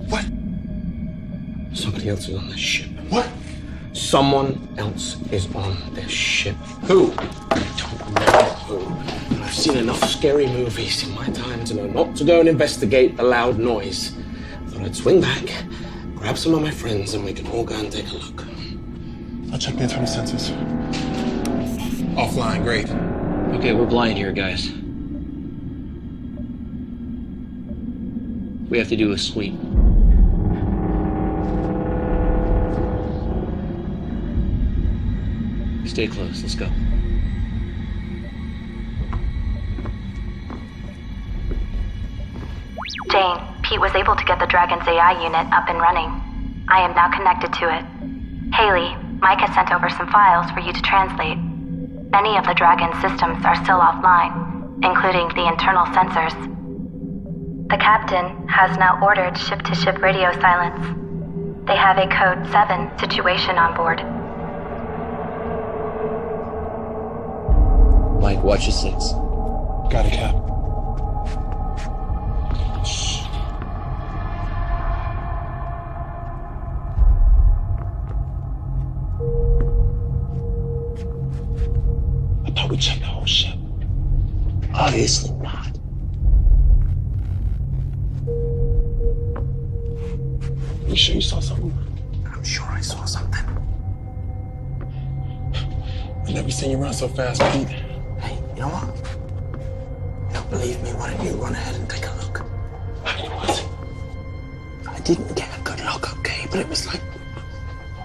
What? Somebody else is on this ship. What? Someone else is on this ship. Who? I don't know who. And I've seen enough scary movies in my time to know not to go and investigate the loud noise. I thought I'd swing back, grab some of my friends, and we can all go and take a look. I'll check the internal sensors. Offline, great. Okay, we're blind here, guys. We have to do a sweep. Stay close, let's go. Jane, Pete was able to get the Dragon's AI unit up and running. I am now connected to it. Haley, Mike has sent over some files for you to translate. Many of the Dragon's systems are still offline, including the internal sensors. The captain has now ordered ship-to-ship radio silence. They have a Code 7 situation on board. Mike, watch your 6. Got it, Cap. I thought we checked the whole ship. Obviously not. You sure you saw something? I'm sure I saw something. I've never seen you run so fast, Pete. Hey, you know what? You don't believe me? Why don't you run ahead and take a look? What? I didn't get a good look, okay? But it was like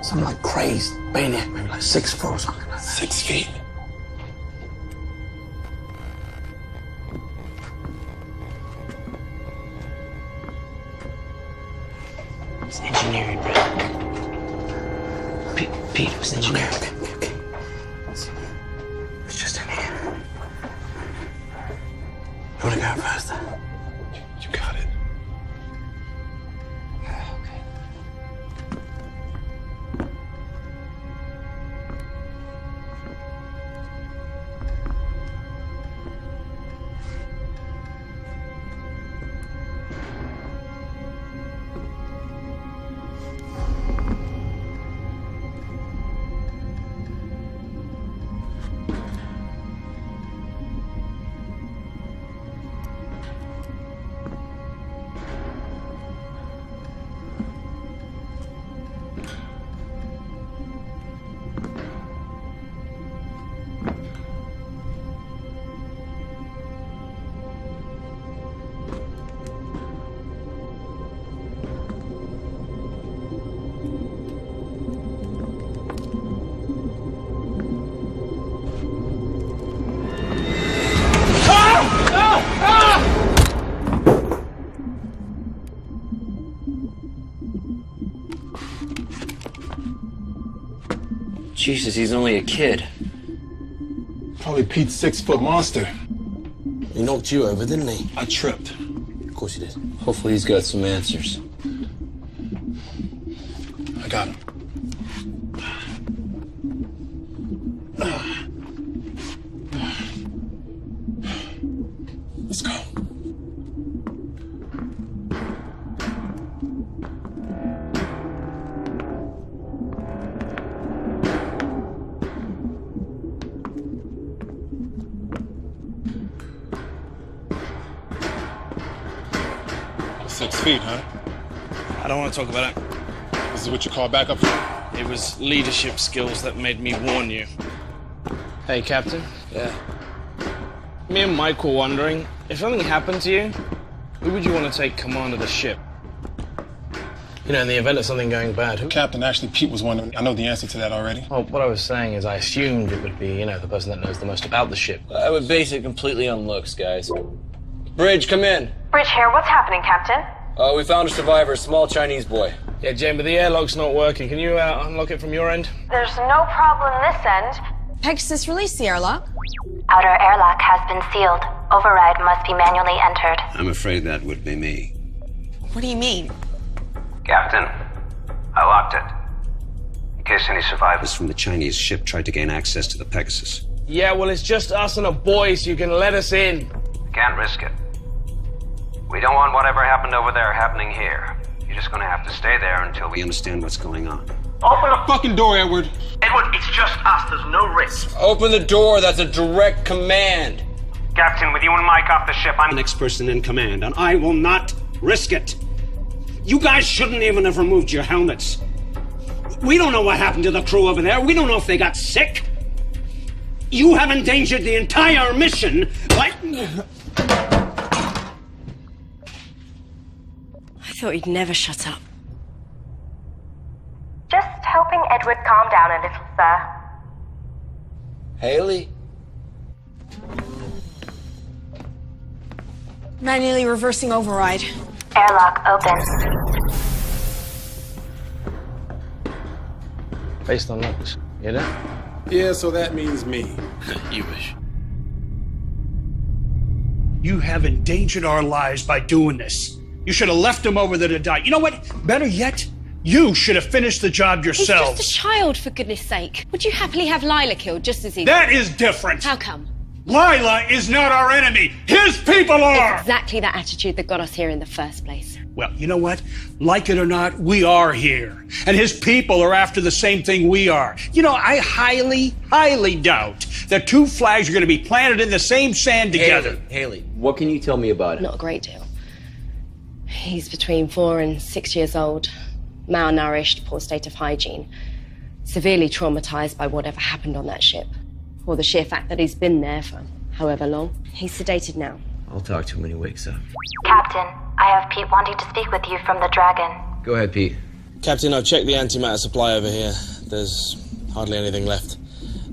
some like crazed bayonet, maybe like 6 foot or something like that. 6 feet. It's engineering, right? Pete, it was engineering. Okay. It's just in here. You wanna go first? You got it. Okay. Jesus, he's only a kid. Probably Pete's 6-foot monster. He knocked you over, didn't he? I tripped. Of course he did. Hopefully he's got some answers. I got him. Let's go. Six feet, huh? I don't want to talk about it. This is what you call backup? It was leadership skills that made me warn you. Hey, Captain. Yeah. Me and Mike were wondering, if something happened to you, who would you want to take command of the ship? You know, in the event of something going bad, who? Captain, actually, Pete was wondering. I know the answer to that already. Oh, what I was saying is I assumed it would be, you know, the person that knows the most about the ship. I would base it completely on looks, guys. Bridge, come in. Bridge here. What's happening, Captain? We found a survivor, a small Chinese boy. Yeah, Jane, but the airlock's not working. Can you unlock it from your end? There's no problem this end. Pegasus, release the airlock. Outer airlock has been sealed. Override must be manually entered. I'm afraid that would be me. What do you mean? Captain, I locked it. In case any survivors from the Chinese ship tried to gain access to the Pegasus. Yeah, well, it's just us and a boy, so you can let us in. Can't risk it. We don't want whatever happened over there happening here. You're just gonna have to stay there until we understand what's going on. Open the fucking door, Edward. Edward, it's just us. There's no risk. Open the door. That's a direct command. Captain, with you and Mike off the ship, I'm the next person in command, and I will not risk it. You guys shouldn't even have removed your helmets. We don't know what happened to the crew over there. We don't know if they got sick. You have endangered the entire mission by... I thought you'd never shut up. just helping Edward calm down a little, sir. Haley? Manually reversing override. Airlock open. Based on looks, you know? Yeah, so that means me. You wish. You have endangered our lives by doing this. You should have left him over there to die. You know what? Better yet, you should have finished the job yourselves. He's just a child, for goodness sake. Would you happily have Lila killed just as easy? That is different. How come? Lila is not our enemy. His people are! It's exactly that attitude that got us here in the first place. Well, you know what? Like it or not, we are here. And his people are after the same thing we are. You know, I highly, highly doubt that two flags are going to be planted in the same sand together. Haley, what can you tell me about it? Not a great deal. He's between 4 and 6 years old, malnourished, poor state of hygiene, severely traumatized by whatever happened on that ship, or the sheer fact that he's been there for however long. He's sedated now. I'll talk to him when he wakes up. Captain, I have Pete wanting to speak with you from the Dragon. Go ahead, Pete. Captain, I've checked the antimatter supply over here. There's hardly anything left.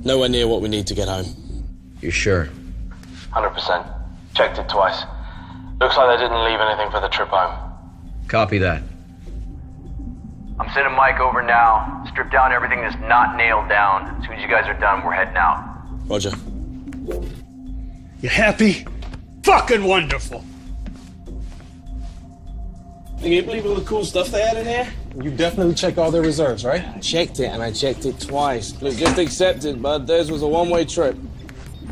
Nowhere near what we need to get home. You're sure? 100%. Checked it twice. Looks like they didn't leave anything for the trip home. Copy that. I'm sending Mike over now. Strip down everything that's not nailed down. As soon as you guys are done, we're heading out. Roger. You happy? Fucking wonderful. Can you believe all the cool stuff they had in here? You definitely checked all their reserves, right? I checked it, and I checked it twice. Look, just accept it, bud. Theirs was a one-way trip.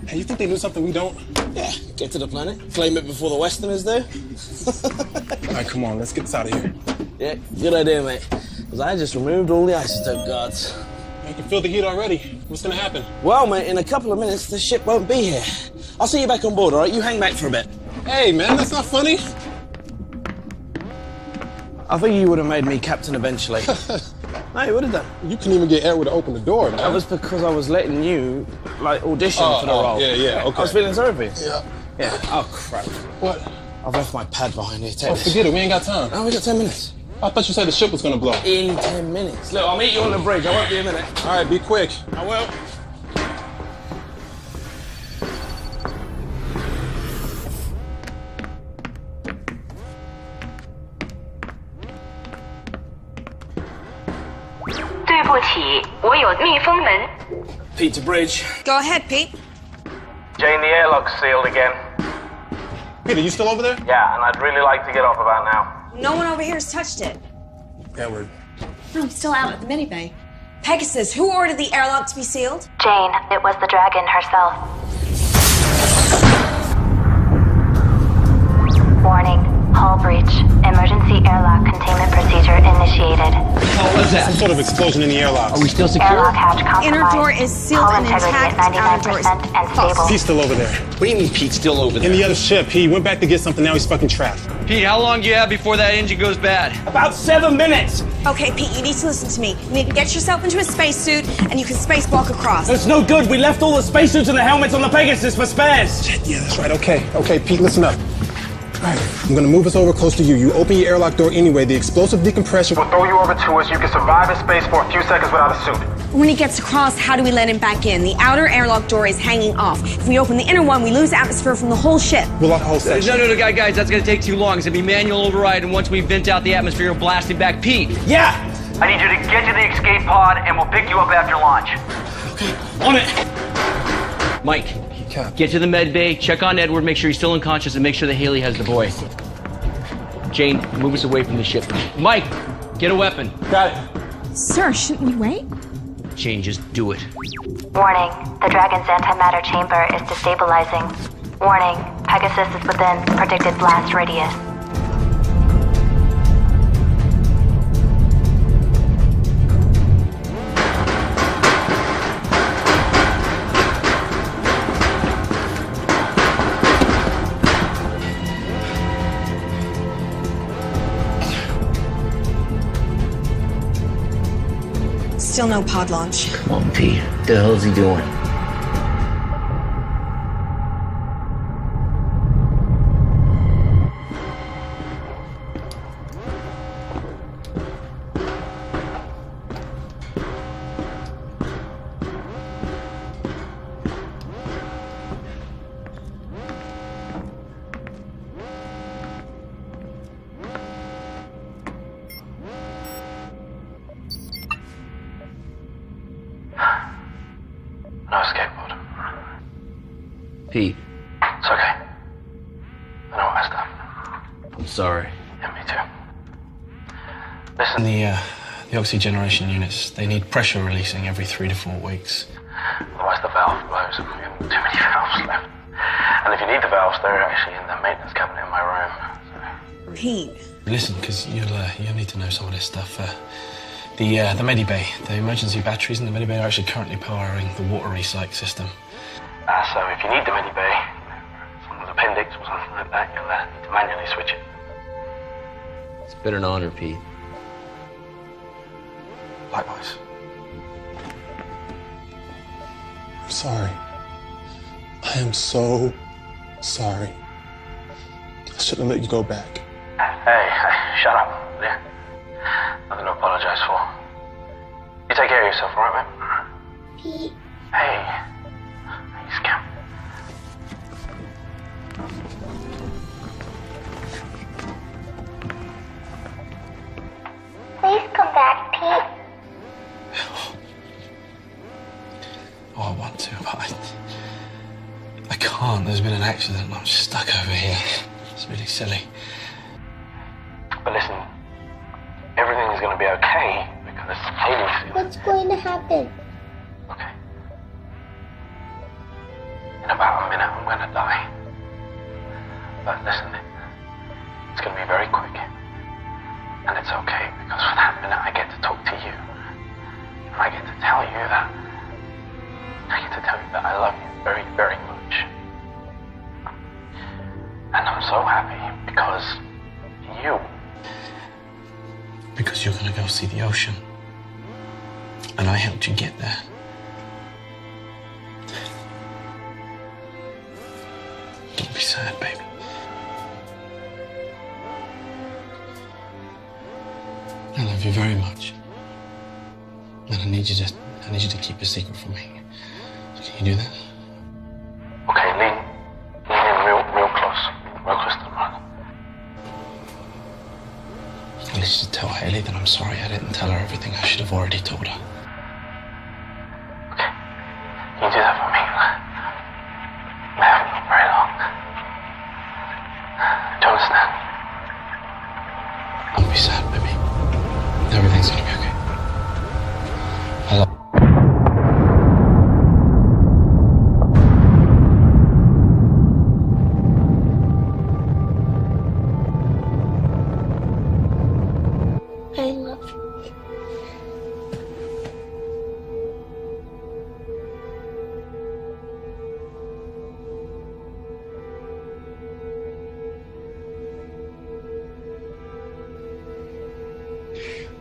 Hey, you think they knew something we don't? Yeah, get to the planet, claim it before the Westerners do. All right, come on, let's get this out of here. Yeah, good idea, mate. Because I just removed all the isotope guards. I can feel the heat already. What's gonna happen? Well, mate, in a couple of minutes, the ship won't be here. I'll see you back on board, all right? You hang back for a bit. Hey, man, that's not funny. I think you would have made me captain eventually. No, you would have done. You couldn't even get Edward to open the door, man. That was because I was letting you, like, audition for the role. Yeah, okay. I was feeling sorry for you. Yeah. Yeah. Oh, crap. What? I've left my pad behind here. Take Oh, this. forget it. We ain't got time. Oh, we got 10 minutes. I thought you said the ship was gonna blow. In 10 minutes. Look, I'll meet you on the bridge. I won't be a minute. All right, be quick. I will. 我有密封门。 Pete to bridge. Go ahead, Pete. Jane, the airlock's sealed again. Peter, you still over there? Yeah, and I'd really like to get off about now. No one over here has touched it. Edward. No, I'm still out at the mini-bay. Pegasus, who ordered the airlock to be sealed? Jane, it was the dragon herself. Warning, hull breach. Emergency airlock containment procedure initiated. What was that? Some sort of explosion in the airlock. Are we still secure? Airlock hatch compromised. Inner door is sealed Hull and integrity intact. at Outer door is 99% and stable. He's still over there. What do you mean Pete's still over there? In the other ship. He went back to get something, now he's fucking trapped. Pete, how long do you have before that engine goes bad? About 7 minutes. Okay, Pete, you need to listen to me. You need to get yourself into a spacesuit, and you can spacewalk across. That's no good. We left all the spacesuits and the helmets on the Pegasus for spares. Yeah, that's right. Okay, Pete, listen up. All right, I'm gonna move us over close to you. You open your airlock door anyway. The explosive decompression We'll throw you over to us. You can survive in space for a few seconds without a suit. When he gets across, how do we let him back in? The outer airlock door is hanging off. If we open the inner one, we lose atmosphere from the whole ship. We'll lock the whole section. No, guys, that's gonna take too long. It's gonna be manual override, and once we vent out the atmosphere, we'll blast him back. Pete! Yeah! I need you to get to the escape pod, and we'll pick you up after launch. On it! Mike, get to the med bay, check on Edward, make sure he's still unconscious, and make sure that Haley has the boy. Jane, move us away from the ship. Mike, get a weapon. Got it. Sir, shouldn't we wait? Jane, just do it. Warning, the Dragon's antimatter chamber is destabilizing. Warning, Pegasus is within predicted blast radius. Still no pod launch. Come on, Pete. What the hell is he doing? No escape pod. Pete, It's okay. I know what I stuff. I'm sorry. Yeah, me too. Listen, the oxygeneration units, they need pressure releasing every 3 to 4 weeks. Otherwise the valve blows and we have too many valves left. And if you need the valves, they're actually in the maintenance cabinet in my room. Pete. Listen, because you'll need to know some of this stuff. The Medibay, the emergency batteries in the Medibay are actually currently powering the water recycle system. So if you need the Medibay, someone's appendix or something like that, you'll need to manually switch it. It's been an honor, Pete. Likewise. I'm sorry. I am so sorry. I shouldn't have let you go back. Hey, shut up, will you? Nothing to apologize for. You take care of yourself, all right, mate? Pete. Hey. Hey, scamp. Please come back, Pete. Oh, I want to, but I can't. There's been an accident and I'm stuck over here. It's really silly. But listen, everything is going to be okay because Haley's... What's going to happen? Okay. In about a minute, I'm going to die. But listen, it's going to be very quick. And it's okay because for that minute, I get to talk to you. And I get to tell you that... I get to tell you that I love you very, very much. And I'm so happy because you... Because you're gonna go see the ocean. And I helped you get there. Don't be sad, baby. I love you very much. And I need you to keep a secret from me. Can you do that? Okay, lean in real close to the mic. I need you to tell Haley that I'm sorry I didn't tell her everything I should have already told her.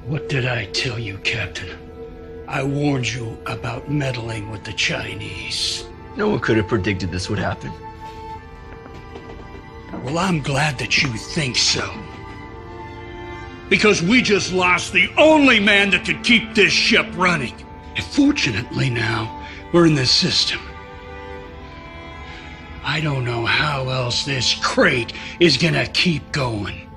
What did I tell you, Captain? I warned you about meddling with the Chinese. No one could have predicted this would happen. Well, I'm glad that you think so. Because we just lost the only man that could keep this ship running. And fortunately now, we're in the system. I don't know how else this crate is gonna keep going.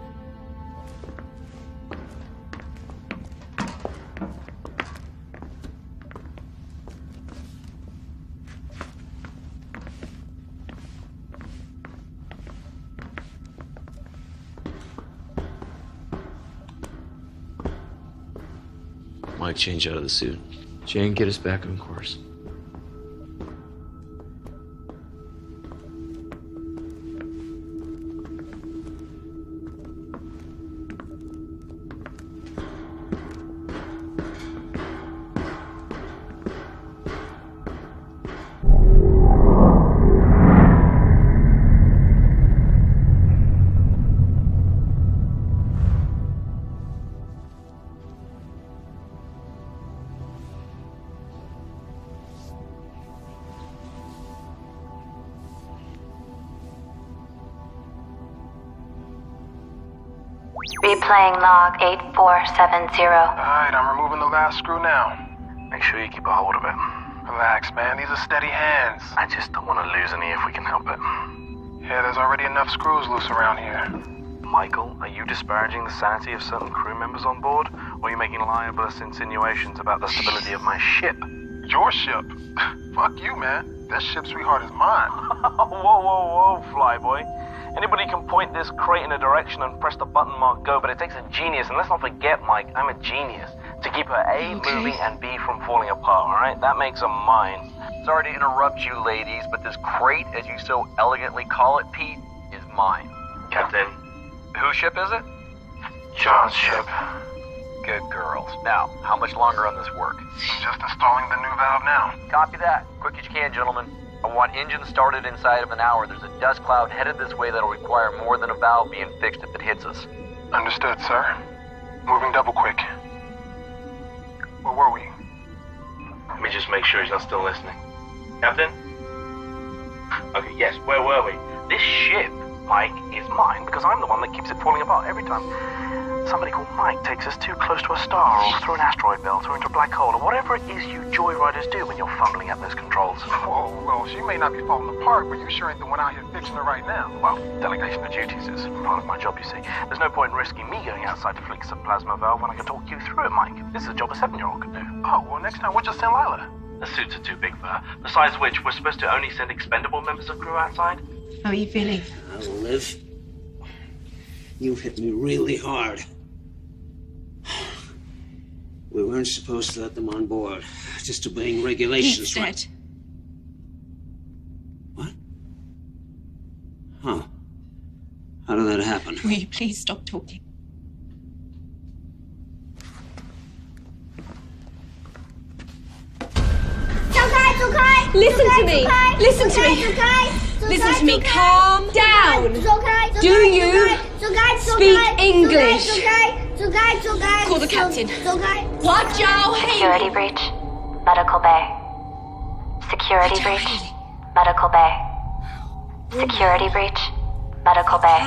Mike, change out of the suit. Jane, get us back on course. Replaying log 8470. Alright, I'm removing the last screw now. Make sure you keep a hold of it. Relax, man. These are steady hands. I just don't want to lose any if we can help it. Yeah, there's already enough screws loose around here. Michael, are you disparaging the sanity of certain crew members on board? Or are you making libelous insinuations about the stability of my ship? Your ship? Fuck you, man. This ship, sweetheart, is mine. Whoa, flyboy. Anybody can point this crate in a direction and press the button marked go, but it takes a genius, and let's not forget, Mike, I'm a genius, to keep her A moving and B from falling apart, alright? That makes her mine. Sorry to interrupt you, ladies, but this crate, as you so elegantly call it, Pete, is mine. Captain. Whose ship is it? John's ship. Good girls. Now, how much longer on this work? I'm just installing the new valve now. Copy that. Quick as you can, gentlemen. I want engines started inside of an hour. There's a dust cloud headed this way that'll require more than a valve being fixed if it hits us. Understood, sir. Moving double quick. Where were we? Let me just make sure he's not still listening. Captain? Okay, yes, where were we? This ship, Mike, is mine because I'm the one that keeps it falling apart every time somebody called Mike takes us too close to a star or through an asteroid belt or into a black hole or whatever it is you joyriders do when you're fumbling at those controls. Whoa, well, she may not be falling apart, but you sure ain't the one out here fixing her right now. Well, delegation of duties is part of my job, you see. There's no point in risking me going outside to fix a plasma valve when I can talk you through it, Mike. This is a job a 7-year-old could do. Oh, well, next time we'll just send Lila. The suits are too big for her. Besides which, we're supposed to only send expendable members of crew outside. How are you feeling? Liv, you hit me really hard. We weren't supposed to let them on board. Just obeying regulations. He's dead. What? Huh. How did that happen? Will you please stop talking? Listen to me. Listen to me. Listen to me. Calm down. Do you speak English? Call the captain. Security breach. Medical bay. Security breach. Medical bay. Security breach. Medical bay.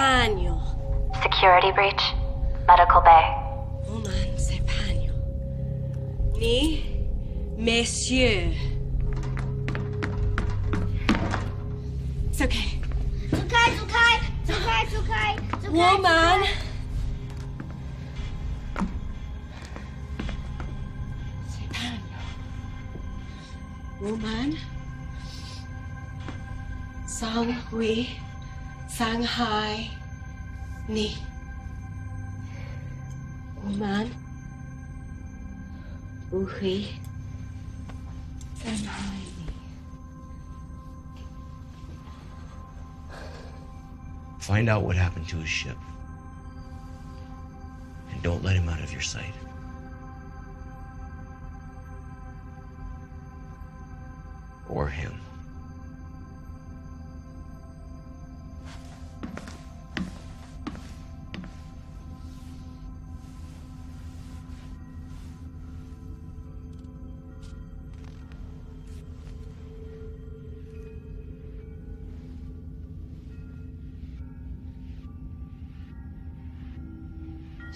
Security breach. Medical bay. Woman, c'est Pagno. Ni, messieurs. It's okay. It's okay. Woman. C'est Pagno. Woman. Sang-hui. Shanghai. Ni. Woman. Uhui. Shanghai. Find out what happened to his ship. And don't let him out of your sight. Or him.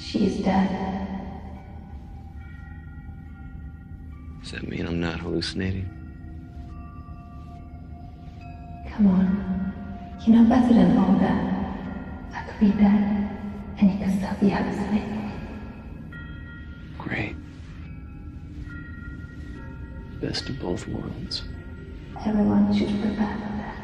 She is dead. Does that mean I'm not hallucinating? Come on. You know better than all that. I could be dead, and you could still be hallucinating. Great. Best of both worlds. Everyone should prepare for that.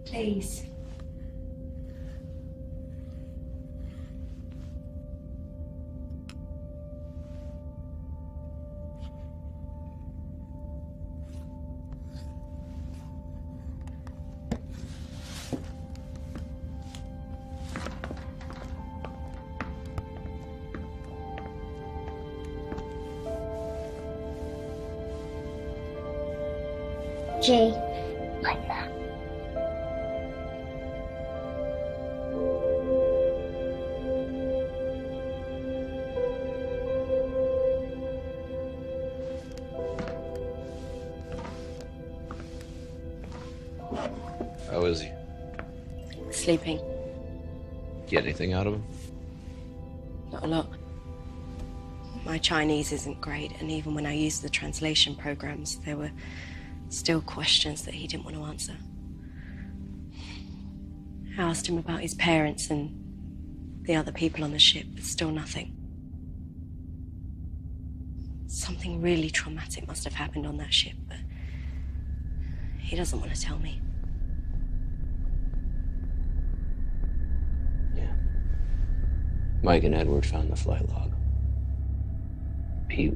Please. Jay, like that. How is he? Sleeping. Get anything out of him? Not a lot. My Chinese isn't great, and even when I used the translation programs, there were still questions that he didn't want to answer. I asked him about his parents and the other people on the ship, but still nothing. Something really traumatic must have happened on that ship, but he doesn't want to tell me. Mike and Edward found the flight log. Pete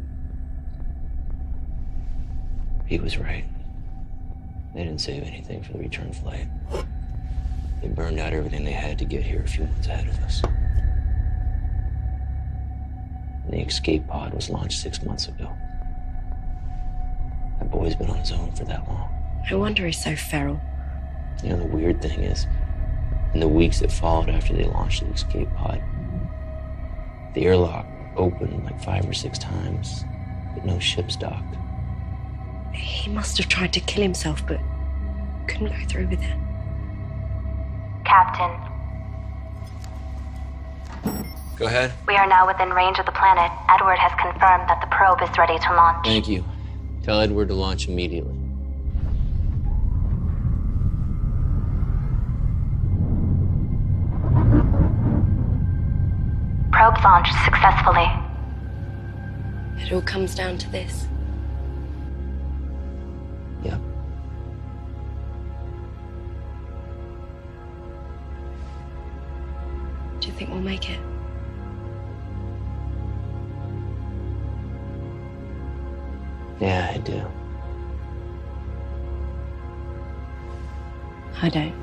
was right. They didn't save anything for the return flight. They burned out everything they had to get here a few months ahead of us. And the escape pod was launched 6 months ago. That boy's been on his own for that long. No wonder he's so feral. You know, the weird thing is, in the weeks that followed after they launched the escape pod, the airlock opened like 5 or 6 times, but no ships docked. He must have tried to kill himself, but couldn't go through with it. Captain, Go ahead. we are now within range of the planet. Edward has confirmed that the probe is ready to launch. Thank you. Tell Edward to launch immediately. Probe launched successfully. It all comes down to this. Yep. Do you think we'll make it? Yeah, I do. I don't.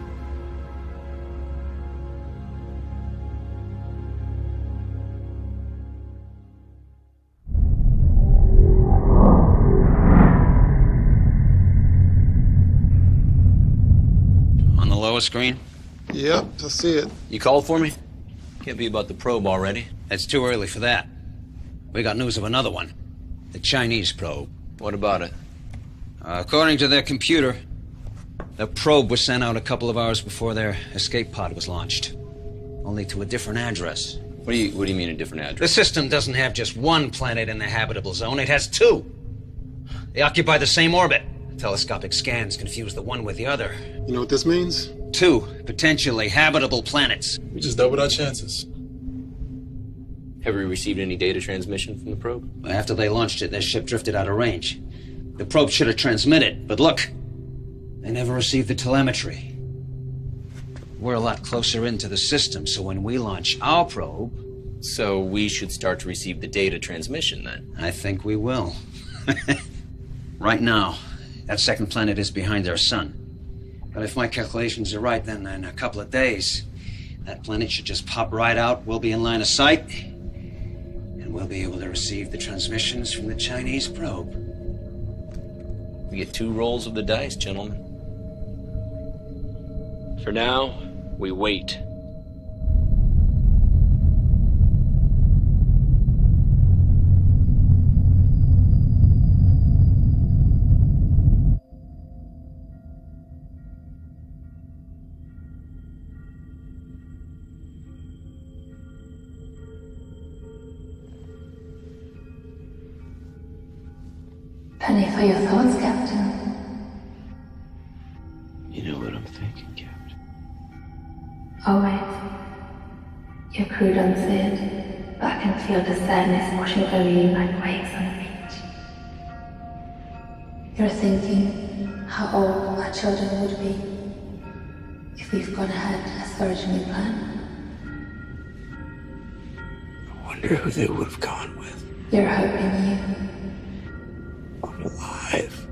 On the lower screen? Yep, I see it. You called for me? Can't be about the probe already. It's too early for that. We got news of another one. The Chinese probe. What about it? According to their computer, the probe was sent out a couple of hours before their escape pod was launched. Only to a different address. What do you mean a different address? The system doesn't have just one planet in the habitable zone, it has 2. They occupy the same orbit. Telescopic scans confuse the one with the other. You know what this means? 2 potentially habitable planets. We just doubled our chances. Have we received any data transmission from the probe? After they launched it, their ship drifted out of range. The probe should have transmitted, but look, they never received the telemetry. We're a lot closer into the system, so when we launch our probe... So we should start to receive the data transmission, then? I think we will. Right now, that second planet is behind their sun. But if my calculations are right, then in a couple of days, That planet should just pop right out. We'll be in line of sight. And we'll be able to receive the transmissions from the Chinese probe. We get 2 rolls of the dice, gentlemen. For now, we wait. Penny for your thoughts, Captain. You know what I'm thinking, Captain. Always. Your crew don't see it, but I can feel the sadness washing over you like waves on the beach. You're thinking how old our children would be if we've gone ahead as originally planned. I wonder who they would have gone with. You're hoping you. I'm alive.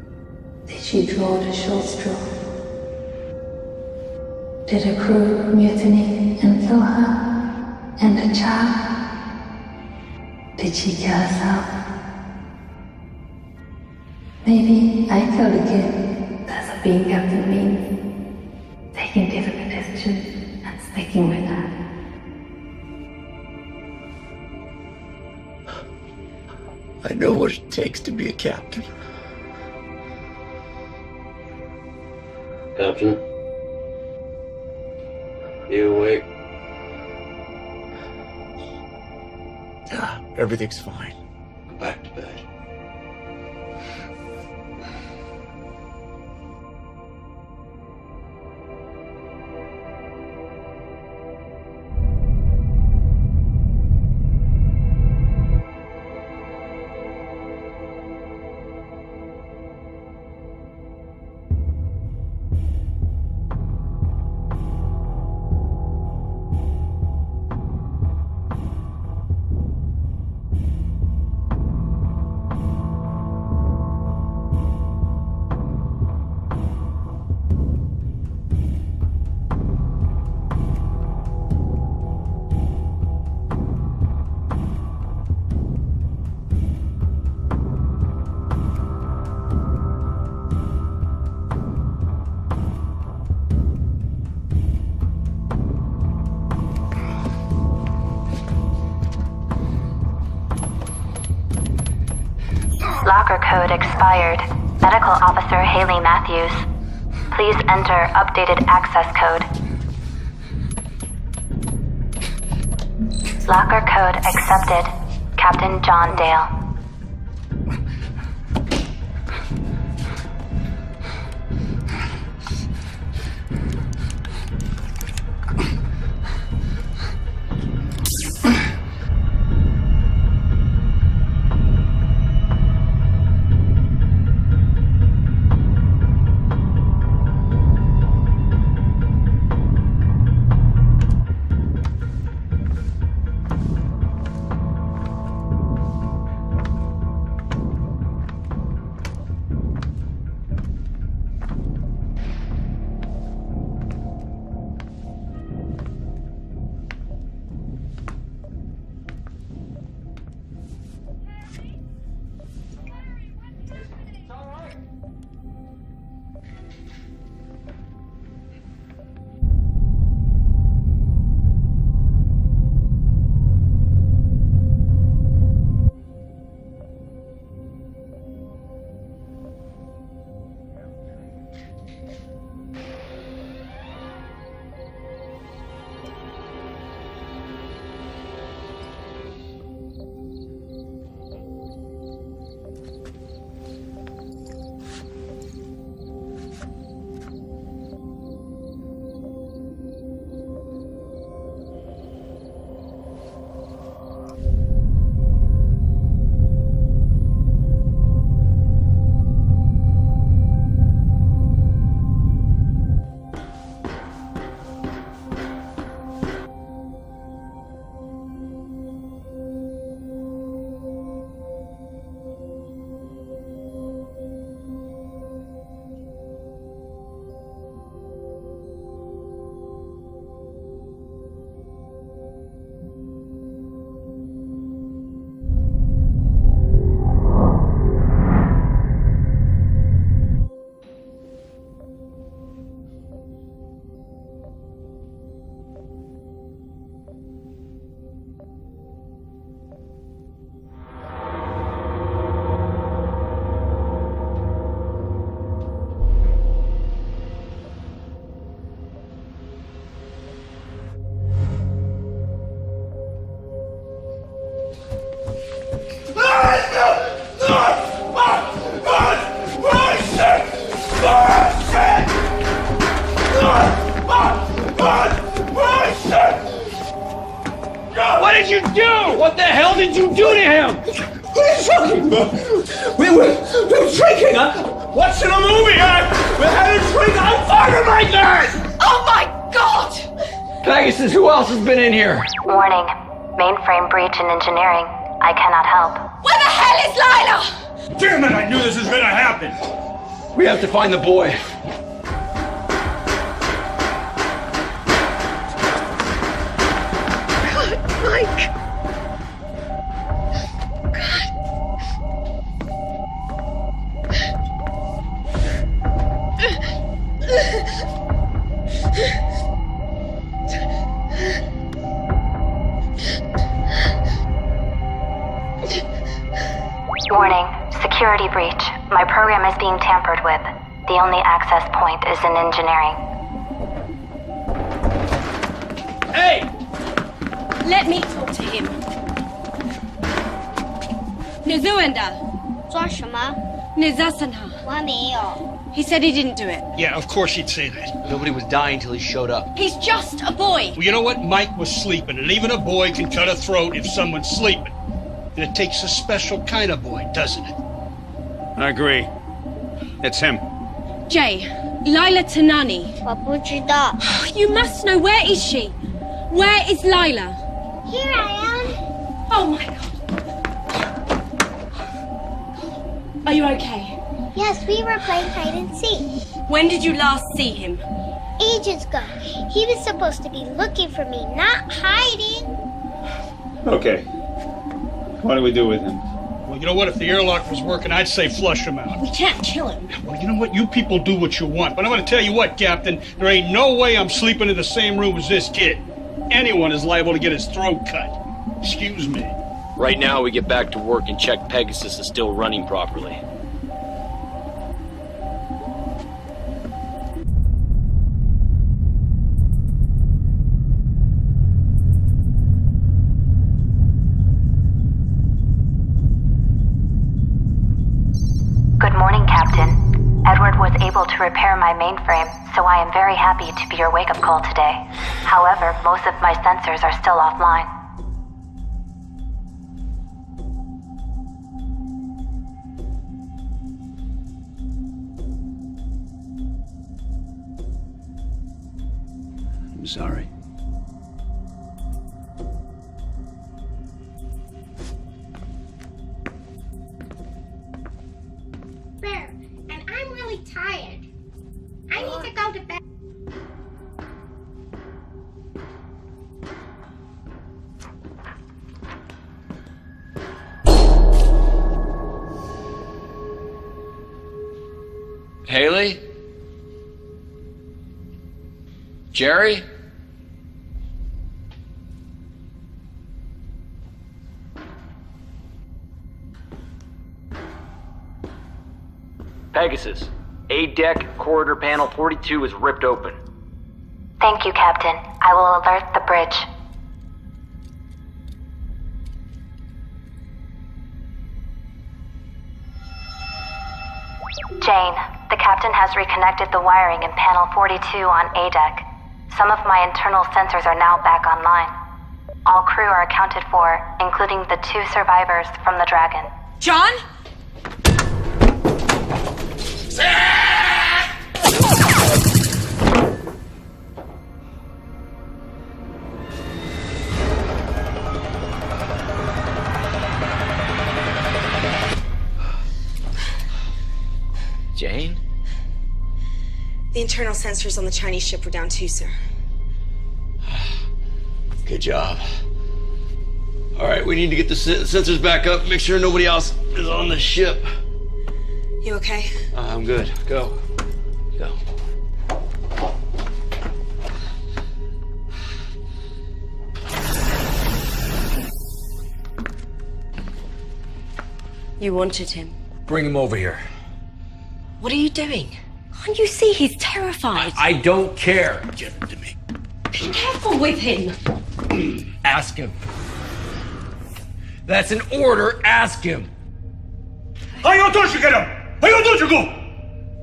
Did she draw the short straw? Did her crew mutiny and kill her? And the child? Did she kill herself? Maybe I killed the kid. That's what being captain means. Taking difficult decisions and sticking with her. I know what it takes to be a captain. Captain? You awake? Everything's fine. Go back to bed. Locker code expired. Medical Officer Haley Matthews. Please enter updated access code. Locker code accepted. Captain John Dale. did you do? What the hell did you do to him? What are you talking about? We were drinking, huh? Watching a movie, huh? We had a drink. I'm fired like that! Oh my God! Pegasus, who else has been in here? Warning. Mainframe breach in engineering. I cannot help. Where the hell is Lila? Damn it, I knew this was gonna happen. We have to find the boy. Mike. Warning. Security breach. My program is being tampered with. The only access point is in engineering. Hey! Let me talk to him. Nizuenda. 抓什么？ Nizasana. 我还没有。 He said he didn't do it. Yeah, of course he'd say that. Nobody was dying till he showed up. He's just a boy. Well, you know what? Mike was sleeping, and even a boy can cut a throat if someone's sleeping. And it takes a special kind of boy, doesn't it? I agree. It's him. Jay, Lila Tanani. 我不知道。 You must know. Where is she? Where is Lila? Here I am. Oh my God. Are you okay? Yes, we were playing hide and seek. When did you last see him? Ages ago. He was supposed to be looking for me, not hiding. Okay. What do we do with him? Well, you know what? If the airlock was working, I'd say flush him out. We can't kill him. Well, you know what? You people do what you want. But I'm going to tell you what, Captain. There ain't no way I'm sleeping in the same room as this kid. Anyone is liable to get his throat cut. Excuse me. Right now, we get back to work and check Pegasus is still running properly. Good morning, Captain. Edward was able to repair my mainframe, so I am very happy to be your wake-up call today. However, most of my sensors are still offline. I'm sorry. Bear, and I'm really tired. I need to go to bed. Haley? Jerry? Pegasus, A-deck corridor panel 42 is ripped open. Thank you, Captain. I will alert the bridge. Jane, the captain has reconnected the wiring in panel 42 on A-deck. Some of my internal sensors are now back online. All crew are accounted for, including the 2 survivors from the Dragon. John? Jane? The internal sensors on the Chinese ship were down too, sir. Good job. All right, we need to get the sensors back up, make sure nobody else is on the ship. You okay? I'm good. Go. Go. You wanted him. Bring him over here. What are you doing? Can't you see he's terrified? I don't care. Give him to me. Be careful with him. Ask him. That's an order. Ask him. 还有多少个人？还有多少个？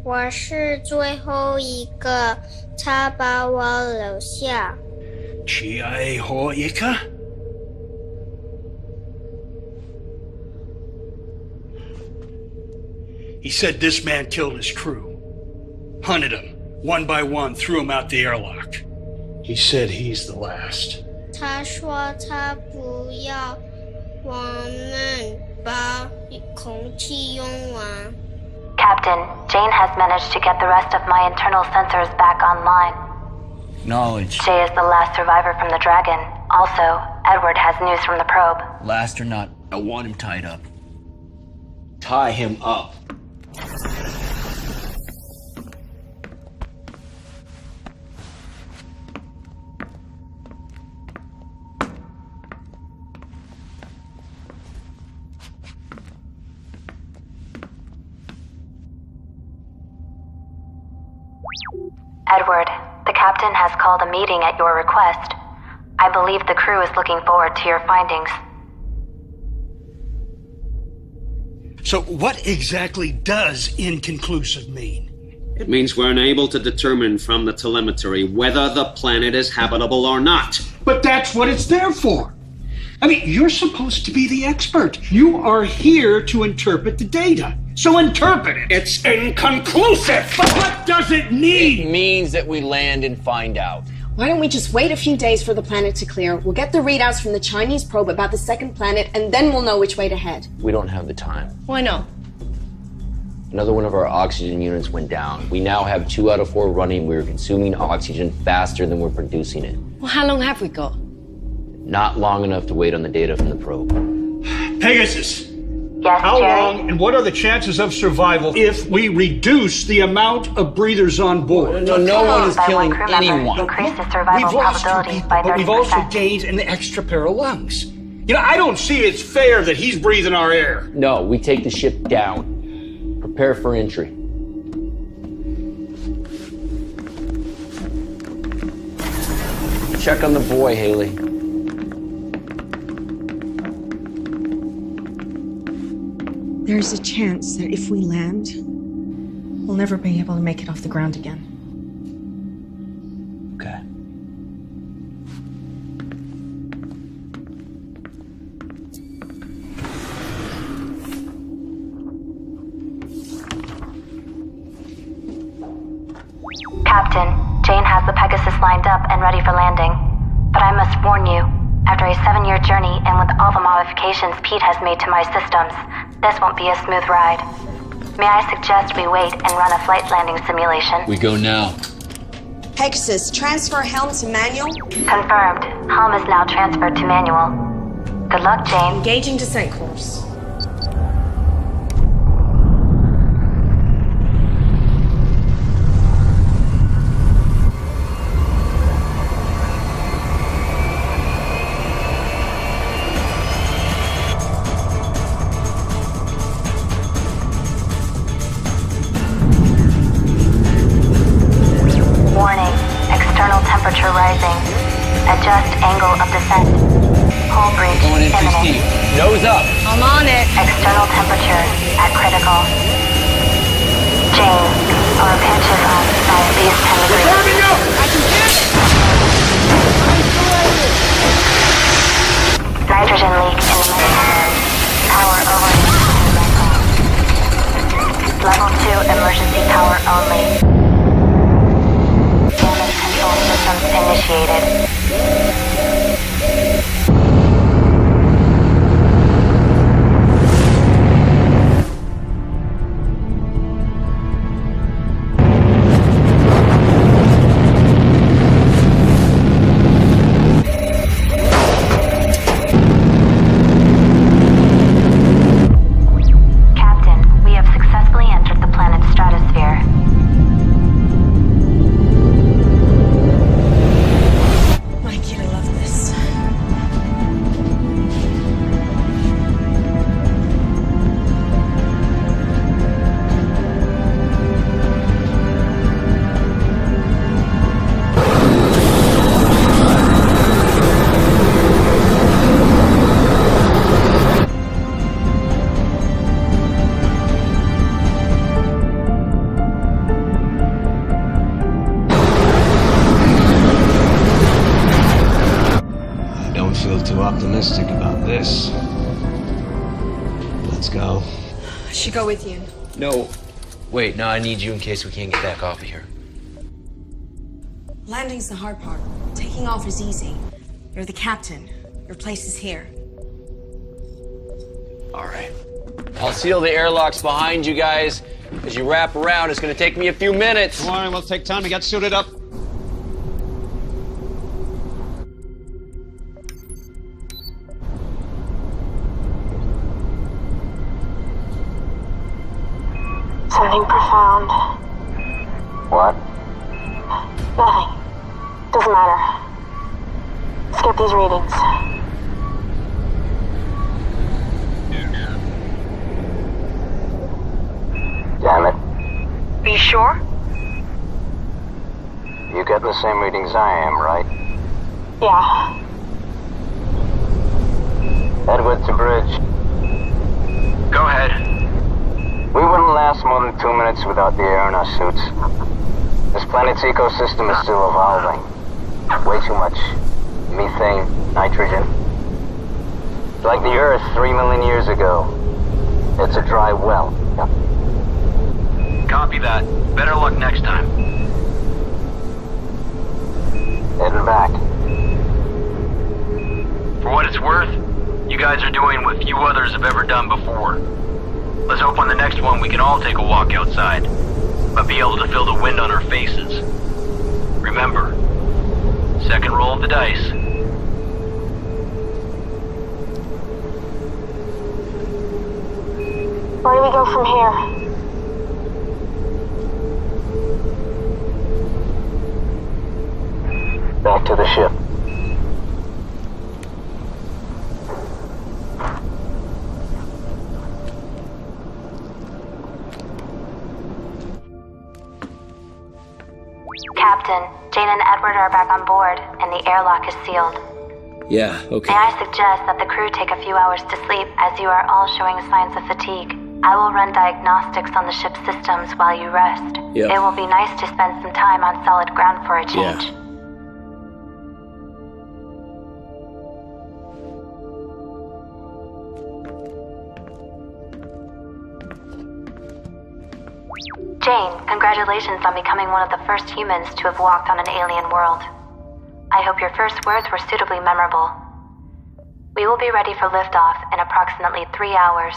我是最后一个，他把我留下。最后一个？ He said this man killed his crew. Hunted them, one by one, threw them out the airlock. He said he's the last. 他说他不要我们把空气用完。 Captain, Jane has managed to get the rest of my internal sensors back online. Knowledge. Jay is the last survivor from the Dragon. Also, Edward has news from the probe. Last or not, I want him tied up. Tie him up. Edward, the captain has called a meeting at your request. I believe the crew is looking forward to your findings. So what exactly does inconclusive mean? It means we're unable to determine from the telemetry whether the planet is habitable or not. But that's what it's there for. I mean, you're supposed to be the expert. You are here to interpret the data. So interpret it. It's inconclusive. But what does it mean? It means that we land and find out. Why don't we just wait a few days for the planet to clear? We'll get the readouts from the Chinese probe about the second planet, and then we'll know which way to head. We don't have the time. Why not? Another one of our oxygen units went down. We now have 2 out of 4 running. We're consuming oxygen faster than we're producing it. Well, how long have we got? Not long enough to wait on the data from the probe. Pegasus. Yes, How Jerry? long and what are the chances of survival if we reduce the amount of breathers on board? No one is By killing one crew member, anyone. increase the survival We've lost 2 probability people, by 30%. but we've also gained an extra pair of lungs. You know, I don't see it's fair that he's breathing our air. No, we take the ship down. Prepare for entry. Check on the boy, Haley. There's a chance that if we land, we'll never be able to make it off the ground again. Okay. Captain, Jane has the Pegasus lined up and ready for landing. But I must warn you, after a 7-year journey and with all the modifications Pete has made to my systems, this won't be a smooth ride. May I suggest we wait and run a flight landing simulation? We go now. Pegasus, transfer helm to manual. Confirmed. Helm is now transferred to manual. Good luck, Jane. Engaging descent course. Warning. External temperature rising. Adjust angle of descent. Hull breach Going in too steep. imminent. Nose up. I'm on it. External temperature at critical. Jane, our pitch is on southeast 10 degrees. Warming up! I can do it! Nitrogen leak in the main. Power over. Level 2 emergency power only. Damage control systems initiated. Captain, we have successfully entered the planet's stratosphere. Mikey, I love this. Don't feel too optimistic about this. Let's go. should go with you. No. Wait, no, I need you in case we can't get back off of here. Landing's the hard part. Taking off is easy. You're the captain. Your place is here. All right. I'll seal the airlocks behind you guys. As you wrap around, it's going to take me a few minutes. Don't worry, we'll take time to get suited up. Something profound. What? Nothing. Doesn't matter. Skip these readings. Damn it. Are you sure? You getting the same readings I am, right? Yeah. Edward to bridge. Go ahead. We wouldn't last more than 2 minutes without the air in our suits. This planet's ecosystem is still evolving. Way too much methane, nitrogen. Like the Earth 3 million years ago. It's a dry well. Copy that. Better luck next time. Heading back. For what it's worth, you guys are doing what few others have ever done before. Let's hope on the next one we can all take a walk outside, but be able to feel the wind on our faces. Remember, second roll of the dice. Where do we go from here? Back to the ship. Captain, Jane and Edward are back on board, and the airlock is sealed. Yeah, okay. May I suggest that the crew take a few hours to sleep, as you are all showing signs of fatigue. I will run diagnostics on the ship's systems while you rest. Yeah. It will be nice to spend some time on solid ground for a change. Yeah. Jane, congratulations on becoming one of the first humans to have walked on an alien world. I hope your first words were suitably memorable. We will be ready for liftoff in approximately 3 hours.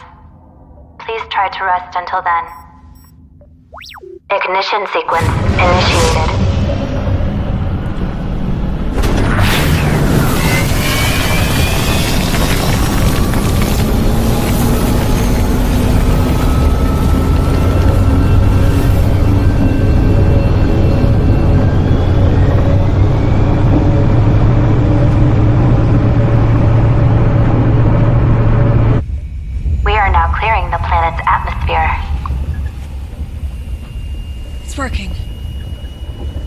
Please try to rest until then. Ignition sequence initiated. Clearing the planet's atmosphere. It's working.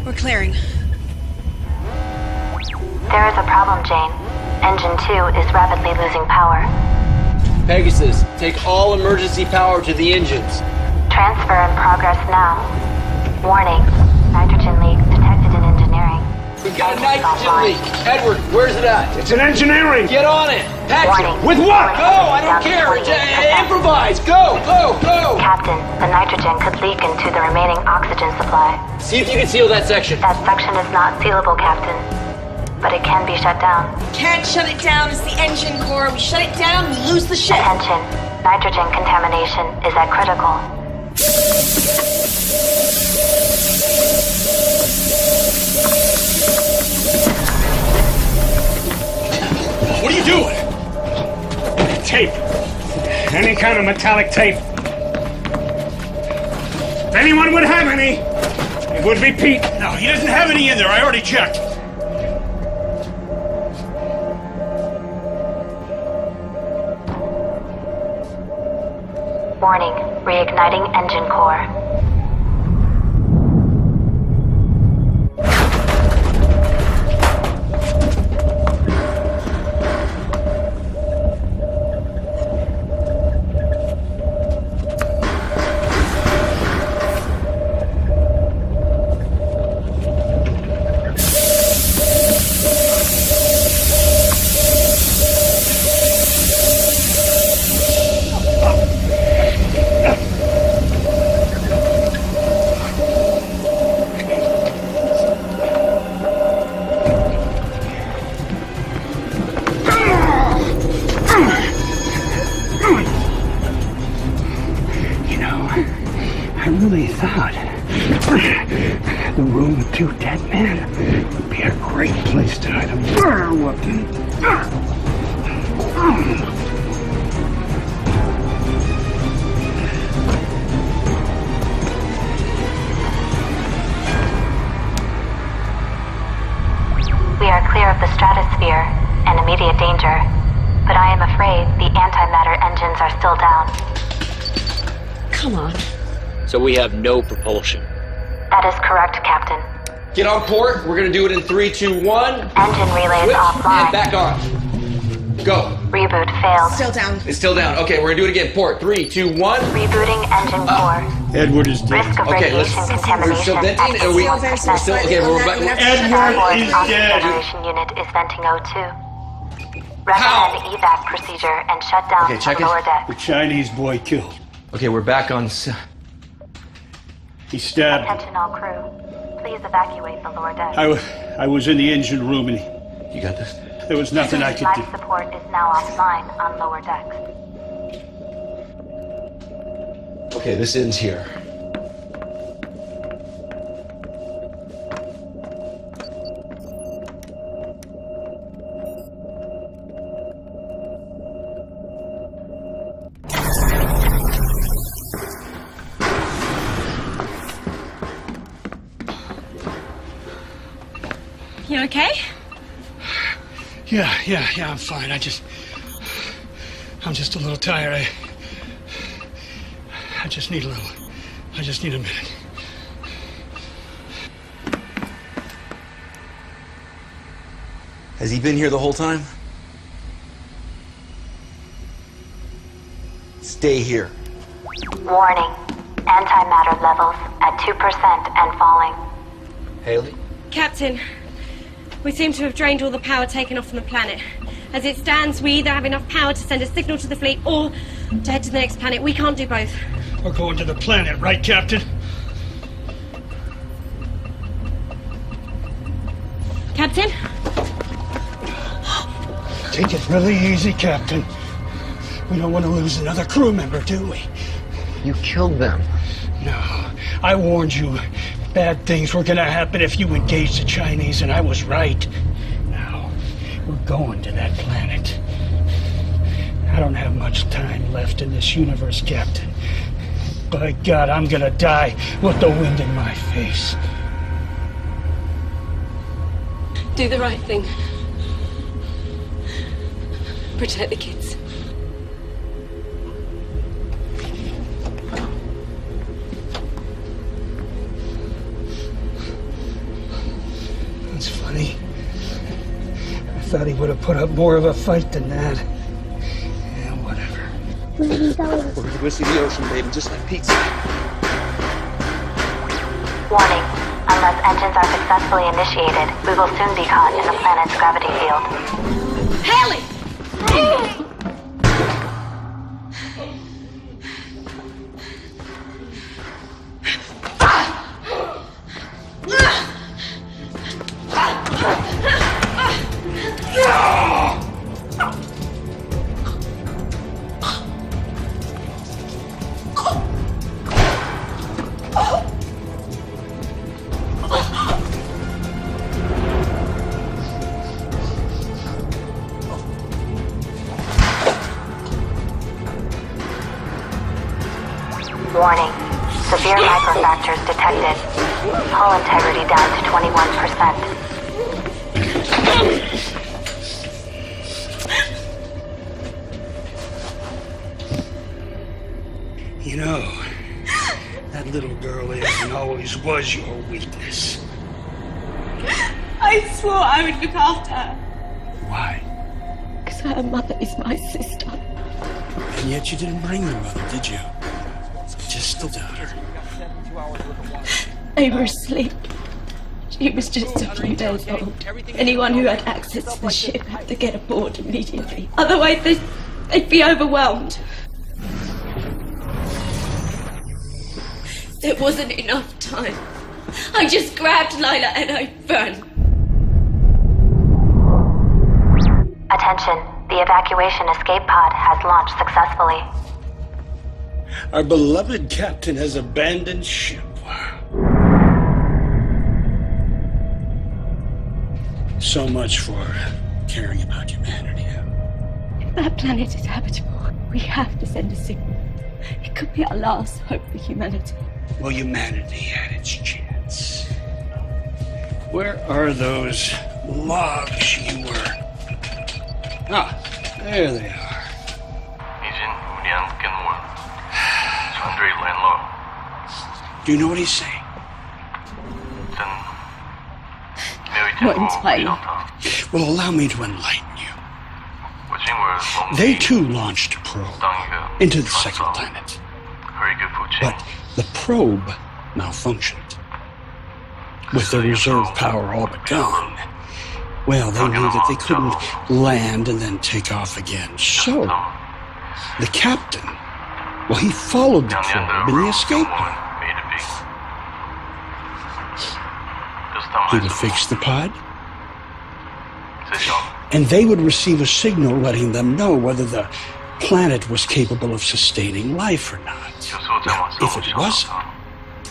We're clearing. There is a problem, Jane. Engine 2 is rapidly losing power. Pegasus, take all emergency power to the engines. Transfer in progress now. Warning, nitrogen leak detected in engineering. We've got a nitrogen leak. Edward, where's it at? It's in engineering. Get on it. Patch it. With what? Go, I don't care. Improvise. Go. Captain, the nitrogen could leak into the remaining oxygen supply. See if you can seal that section. That section is not sealable, Captain. But it can be shut down. Can't shut it down. It's the engine core. We shut it down, we lose the ship. Attention. Nitrogen contamination is at critical. What are you doing? Tape. Any kind of metallic tape. If anyone would have any, it would be Pete. No, he doesn't have any in there. I already checked. Warning, reigniting engine core. thought. The room with 2 dead men would be a great place to hide a murder weapon. We are clear of the stratosphere and immediate danger, but I am afraid the antimatter engines are still down. Come on. So we have no propulsion. That is correct, Captain. Get on port. We're gonna do it in 3, 2, 1. Engine relays Switch offline. and back on. Go. Reboot failed. Still down. It's still down. Okay, we're gonna do it again. Port. 3, 2, 1. Rebooting engine core. Edward is dead. Risk of Okay, radiation we're contamination still venting. at Are we? 61%. We're still okay. We're back. Edward is dead. Oxygenation unit is venting O2. Recommend evac procedure and shut down Okay, check the it. lower deck. The Chinese boy killed. Okay, we're back on. He stabbed. Attention all crew. Please evacuate the lower deck. I was in the engine room and You got this? there was nothing I could do. Life support is now offline on lower decks. Okay, this ends here. You okay? Yeah, I'm fine. I'm just a little tired. I just need a minute. Has he been here the whole time? Stay here. Warning. Antimatter levels at 2% and falling. Haley? Captain, we seem to have drained all the power taken off from the planet. As it stands, we either have enough power to send a signal to the fleet or to head to the next planet. We can't do both. We're going to the planet, right, Captain? Captain? Take it really easy, Captain. We don't want to lose another crew member, do we? You killed them. No, I warned you. Bad things were gonna happen if you engaged the Chinese, and I was right. Now, we're going to that planet. I don't have much time left in this universe, Captain. By God, I'm gonna die with the wind in my face. Do the right thing. Protect the kids. It's funny. I thought he would have put up more of a fight than that. Yeah, whatever. We're gonna go see the ocean, baby, just like Pete said. Warning. Unless engines are successfully initiated, we will soon be caught in the planet's gravity field. Haley! Warning. Severe microfractures detected. Hull integrity down to 21%. You know, that little girl is and always was your weakness. I swore I would look after her. Why? Because her mother is my sister. And yet you didn't bring your mother, did you? Just the daughter. They were asleep. She was just a few days old. Anyone who had access to the ship had to get aboard immediately. Otherwise, they'd be overwhelmed. There wasn't enough time. I just grabbed Lila and I ran. Attention. The evacuation escape pod has launched successfully. Our beloved captain has abandoned ship. So much for caring about humanity. If that planet is habitable, we have to send a signal. It could be our last hope for humanity. Well, humanity had its chance. Where are those logs you were? Ah, there they are. Do you know what he's saying? Not entirely. Well, allow me to enlighten you. They too launched a probe into the second planet. But the probe malfunctioned. With their reserve power all but gone, well, they knew that they couldn't land and then take off again. So, the captain, well, he followed the probe in the escape pod. He would fix the pod, and they would receive a signal letting them know whether the planet was capable of sustaining life or not. Now, if it wasn't,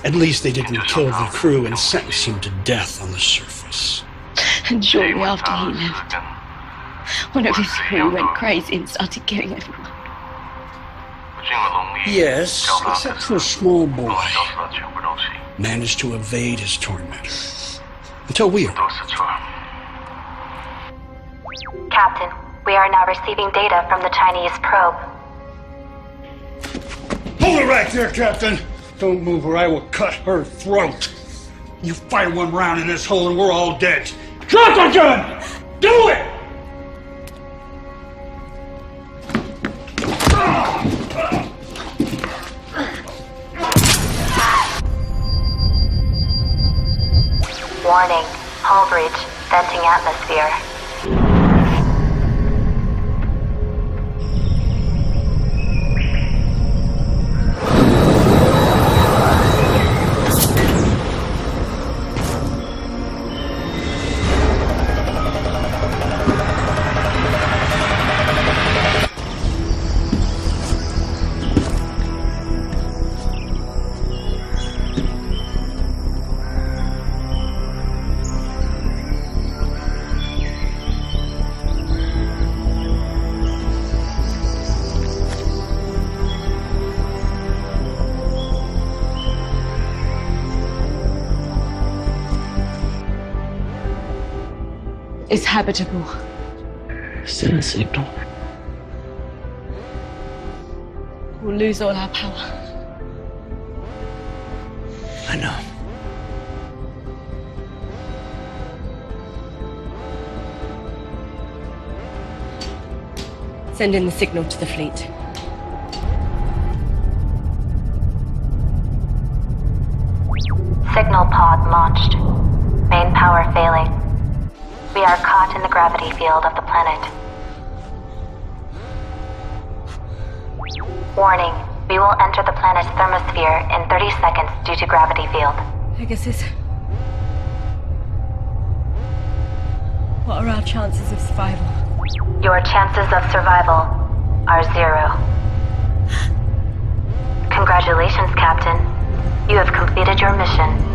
at least they didn't kill the crew and sentence him to death on the surface. And shortly after he left, one of his crew went crazy and started killing everyone. Yes, except for a small boy. Managed to evade his tormentor. Until we arrived. Captain, we are now receiving data from the Chinese probe. Hold it right there, Captain! Don't move or I will cut her throat. You fire one round in this hole and we're all dead. Drop the gun! Do it! Warning, hull breach, venting atmosphere. It's habitable. Send a signal. We'll lose all our power. I know. Send in the signal to the fleet. Signal pod launched. Main power failing. We are caught in the gravity field of the planet. Warning, we will enter the planet's thermosphere in 30 seconds due to gravity field. Pegasus. What are our chances of survival? Your chances of survival are 0. Congratulations, Captain. You have completed your mission.